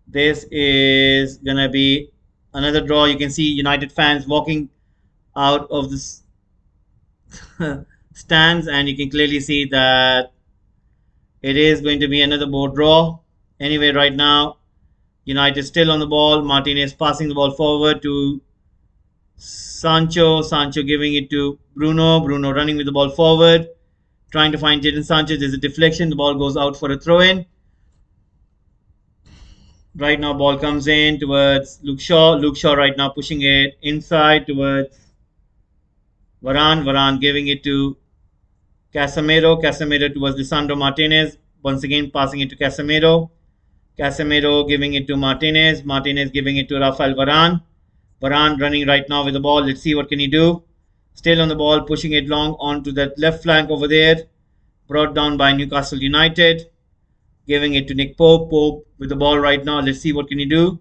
This is going to be another draw. You can see United fans walking out of the stands, and you can clearly see that it is going to be another board draw. Anyway, right now, United still on the ball. Martinez passing the ball forward to Sancho. Sancho giving it to Bruno. Bruno running with the ball forward, trying to find Jadon Sancho. There's a deflection. The ball goes out for a throw-in. Right now, ball comes in towards Luke Shaw. Luke Shaw right now pushing it inside towards Varane. Varane giving it to Casemiro. Casemiro towards Lisandro Martinez. Once again, passing it to Casemiro. Casemiro giving it to Martinez. Martinez giving it to Rafael Varane. Varane running right now with the ball. Let's see what can he do. Still on the ball, pushing it long onto that left flank over there. Brought down by Newcastle United. Giving it to Nick Pope. Pope with the ball right now. Let's see what can he do.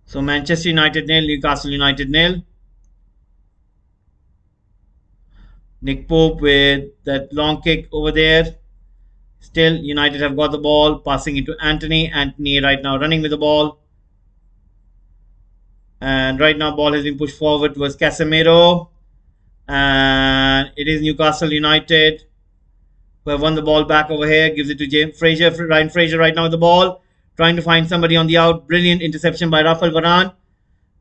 So Manchester United nil, Newcastle United nil. Nick Pope with that long kick over there. Still, United have got the ball, passing it to Anthony. Anthony right now running with the ball. And right now, ball has been pushed forward towards Casemiro. And it is Newcastle United who have won the ball back over here. Gives it to James Fraser. Ryan Fraser right now with the ball. Trying to find somebody on the out. Brilliant interception by Rafael Varane.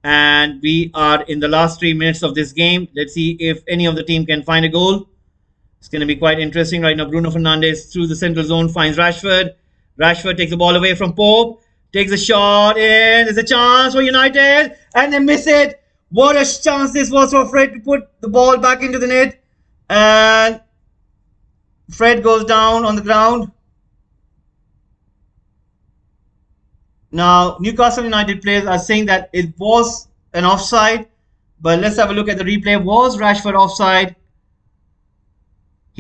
And we are in the last 3 minutes of this game. Let's see if any of the team can find a goal. It's going to be quite interesting. Right now, Bruno Fernandes through the central zone finds Rashford. Rashford takes the ball away from Pope. Takes a shot in. There's a chance for United. And they miss it. What a chance this was for Fred to put the ball back into the net. And Fred goes down on the ground. Now, Newcastle United players are saying that it was an offside. But let's have a look at the replay. Was Rashford offside?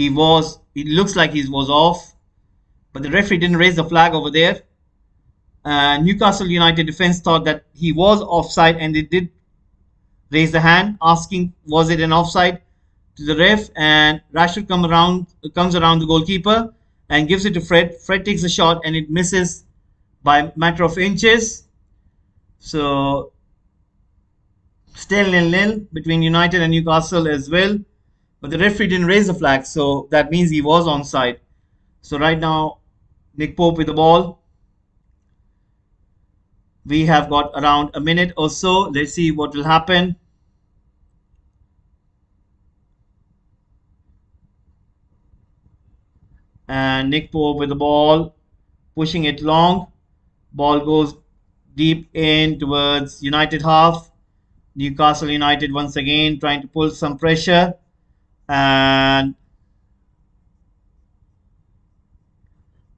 It looks like he was off. But the referee didn't raise the flag over there. Newcastle United defense thought that he was offside, and they did raise the hand asking was it an offside to the ref. And Rashford comes around the goalkeeper and gives it to Fred. Fred takes a shot and it misses by a matter of inches. So still 0-0 between United and Newcastle as well. But the referee didn't raise the flag, so that means he was onside. So right now, Nick Pope with the ball. We have got around a minute or so. Let's see what will happen. And Nick Pope with the ball, pushing it long. Ball goes deep in towards United half. Newcastle United once again trying to pull some pressure. And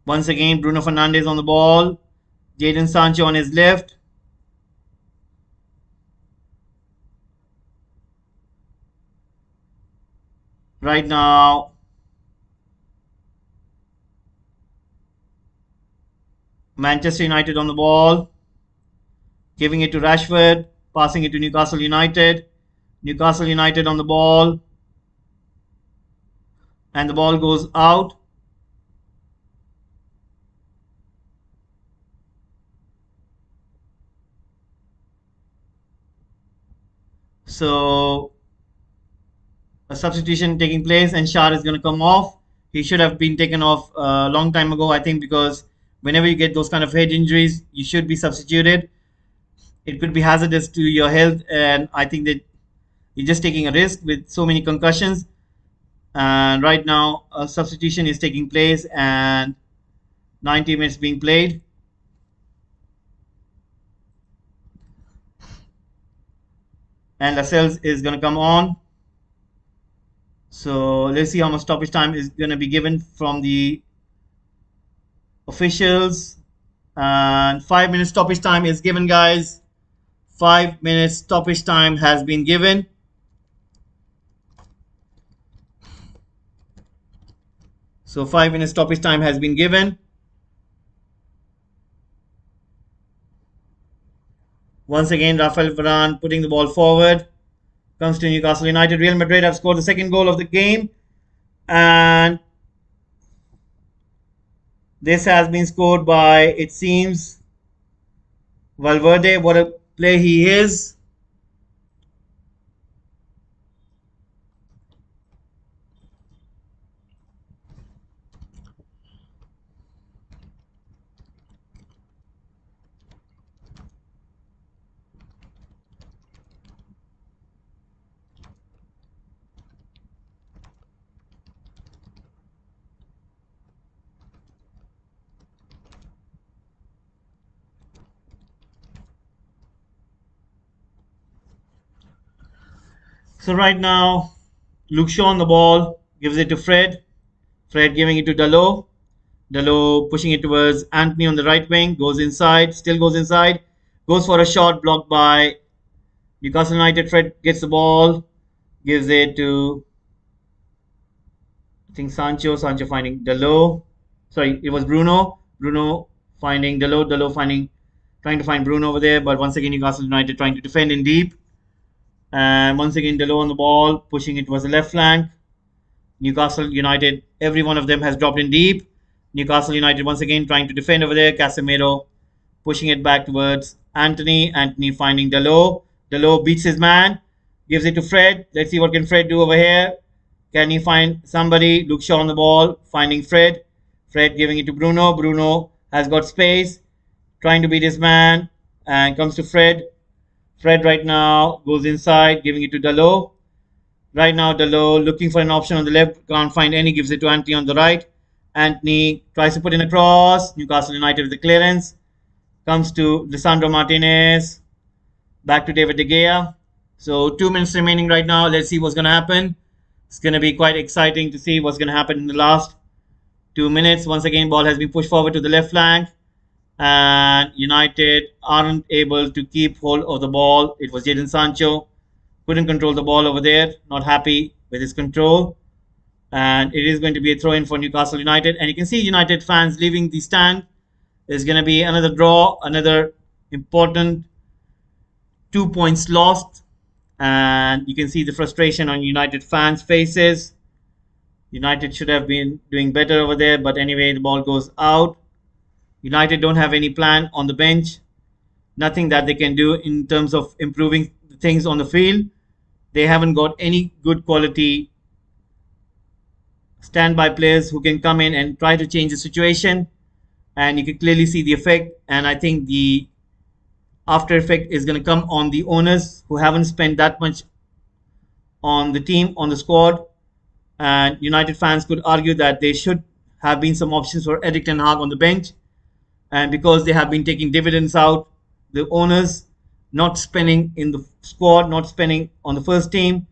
once again, Bruno Fernandes on the ball. Jadon Sancho on his left. Right now, Manchester United on the ball. Giving it to Rashford. Passing it to Newcastle United. Newcastle United on the ball. And the ball goes out. So a substitution taking place, and Shah is going to come off. He should have been taken off a long time ago, I think, because whenever you get those kind of head injuries, you should be substituted. It could be hazardous to your health, and I think that you're just taking a risk with so many concussions. And right now, a substitution is taking place, and 90 minutes being played. And Lascelles is going to come on. So let's see how much stoppage time is going to be given from the officials. And 5 minutes stoppage time is given, guys. 5 minutes stoppage time has been given. So 5 minutes stoppage time has been given. Once again, Rafael Varane putting the ball forward. Comes to Newcastle United. Real Madrid have scored the second goal of the game. And this has been scored by, it seems, Valverde. What a play he is. So right now, Luke Shaw on the ball, gives it to Fred. Fred giving it to Dalot. Dalot pushing it towards Anthony on the right wing. Goes inside, still goes inside. Goes for a shot blocked by Newcastle United. Fred gets the ball, gives it to, I think, Sancho. Sancho finding Dalot. Sorry, it was Bruno. Bruno finding Dalot. Dalot trying to find Bruno over there. But once again, Newcastle United trying to defend in deep. And once again, Dalot on the ball, pushing it towards the left flank. Newcastle United, every one of them has dropped in deep. Newcastle United once again trying to defend over there. Casemiro pushing it back towards Anthony. Anthony finding Dalot. Dalot beats his man, gives it to Fred. Let's see what can Fred do over here. Can he find somebody? Luke Shaw on the ball, finding Fred. Fred giving it to Bruno. Bruno has got space, trying to beat his man, and comes to Fred. Fred right now goes inside, giving it to Dalot. Right now, Dalot looking for an option on the left, can't find any, gives it to Anthony on the right. Anthony tries to put in a cross. Newcastle United with the clearance. Comes to Lisandro Martinez. Back to David De Gea. So 2 minutes remaining right now. Let's see what's going to happen. It's going to be quite exciting to see what's going to happen in the last 2 minutes. Once again, ball has been pushed forward to the left flank. And United aren't able to keep hold of the ball. It was Jadon Sancho. Couldn't control the ball over there. Not happy with his control. And it is going to be a throw-in for Newcastle United. And you can see United fans leaving the stand. There's going to be another draw, another important 2 points lost. And you can see the frustration on United fans' faces. United should have been doing better over there. But anyway, the ball goes out. United don't have any plan on the bench. Nothing that they can do in terms of improving things on the field. They haven't got any good quality standby players who can come in and try to change the situation. And you can clearly see the effect. And I think the after effect is going to come on the owners who haven't spent that much on the team, on the squad. And United fans could argue that there should have been some options for Erik ten Hag on the bench. And because they have been taking dividends out, the owners not spending in the squad, not spending on the first team,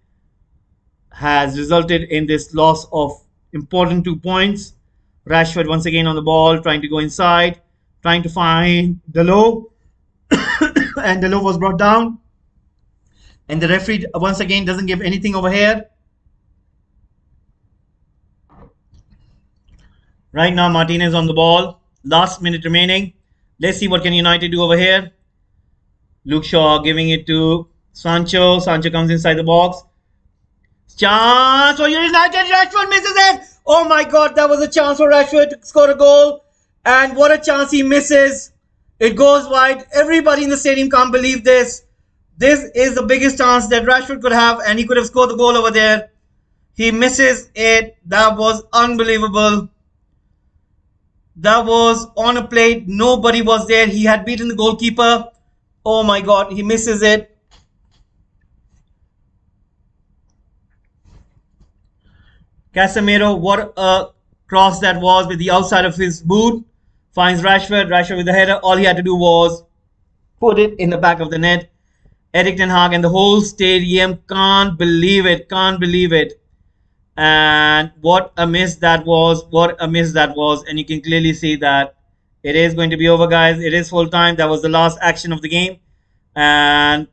has resulted in this loss of important 2 points. Rashford once again on the ball, trying to go inside, trying to find Dalot. And Dalot was brought down. And the referee once again doesn't give anything over here. Right now, Martinez on the ball. Last minute remaining. Let's see what can United do over here. Luke Shaw giving it to Sancho. Sancho comes inside the box. Chance for United. Rashford misses it. Oh my God, that was a chance for Rashford to score a goal. And what a chance he misses. It goes wide. Everybody in the stadium can't believe this. This is the biggest chance that Rashford could have, and he could have scored the goal over there. He misses it. That was unbelievable. That was on a plate. Nobody was there. He had beaten the goalkeeper. Oh my God, he misses it. Casemiro, what a cross that was with the outside of his boot. Finds Rashford. Rashford with the header. All he had to do was put it in the back of the net. Erik ten Hag and the whole stadium can't believe it. Can't believe it. And what a miss that was. What a miss that was. And you can clearly see that it is going to be over, guys. It is full time. That was the last action of the game. And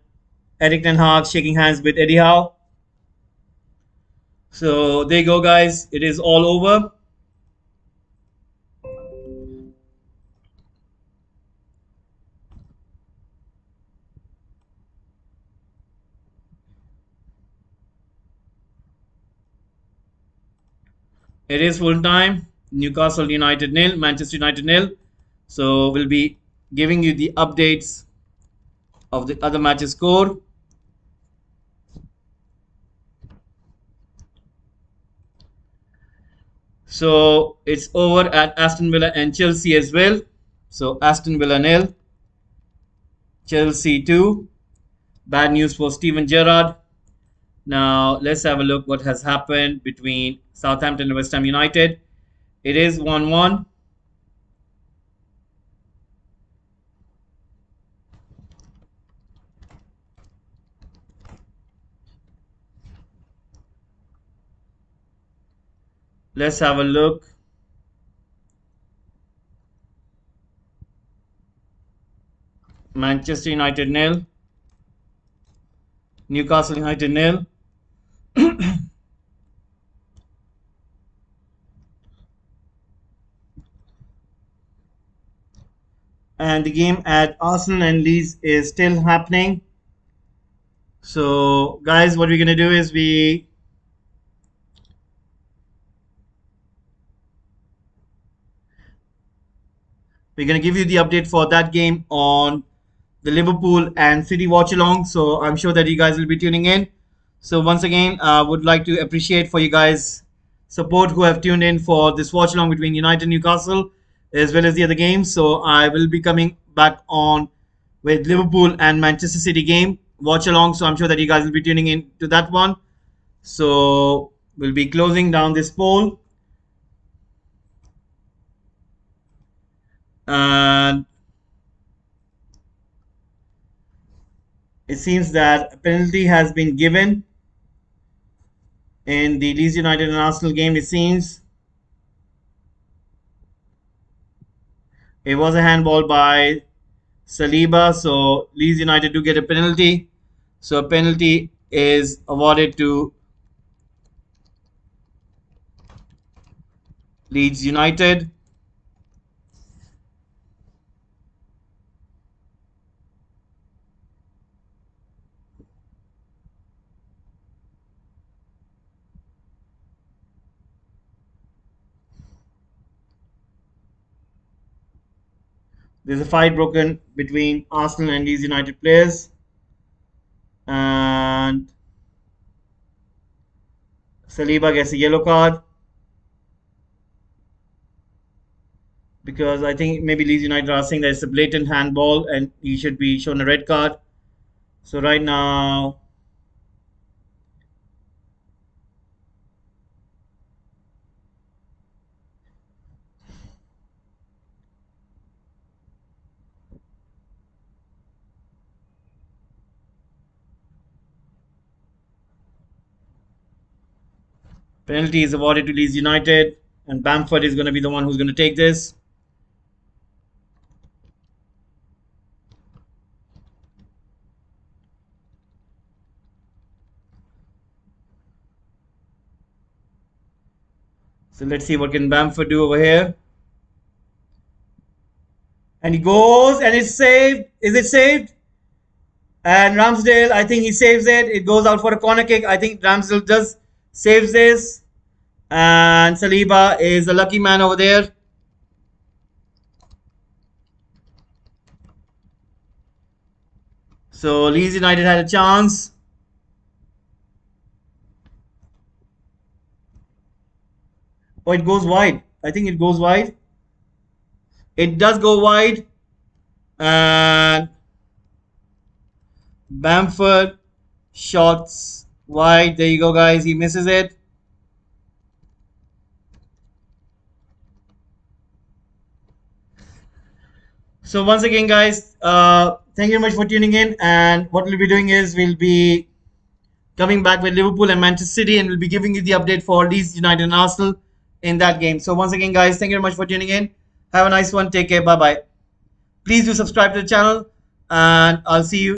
Erik ten Hag shaking hands with Eddie Howe. So there you go, guys. It is all over. It is full time. Newcastle United nil, Manchester United nil. So we'll be giving you the updates of the other matches score. So it's over at Aston Villa and Chelsea as well. So Aston Villa nil, Chelsea 2. Bad news for Steven Gerrard. Now let's have a look what has happened between Southampton and West Ham United. It is 1-1. Let's have a look. Manchester United nil, Newcastle United nil. And the game at Arsenal and Leeds is still happening. So guys, what we're gonna do is we're going to give you the update for that game on the Liverpool and City watch-along. So I'm sure that you guys will be tuning in. So once again, I would like to appreciate for you guys' support who have tuned in for this watch-along between United and Newcastle as well as the other games. So I will be coming back on with Liverpool and Manchester City game watch-along. So I'm sure that you guys will be tuning in to that one. So we'll be closing down this poll. And it seems that a penalty has been given in the Leeds United and Arsenal game. It seems it was a handball by Saliba, so Leeds United do get a penalty. So a penalty is awarded to Leeds United. There's a fight broken between Arsenal and Leeds United players. And Saliba gets a yellow card. Because I think maybe Leeds United are saying that it's a blatant handball and he should be shown a red card. So right now, penalty is awarded to Leeds United, and Bamford is going to be the one who's going to take this. So let's see what can Bamford do over here. And he goes and it's saved. Is it saved? And Ramsdale, I think he saves it. It goes out for a corner kick. I think Ramsdale just saves this. And Saliba is a lucky man over there. So Leeds United had a chance. Oh, it goes wide. I think it goes wide. It does go wide. And Bamford shots wide. There you go, guys. He misses it. So once again, guys, thank you very much for tuning in. And what we'll be doing is we'll be coming back with Liverpool and Manchester City, and we'll be giving you the update for Leeds United and Arsenal in that game. So once again, guys, thank you very much for tuning in. Have a nice one. Take care. Bye-bye. Please do subscribe to the channel, and I'll see you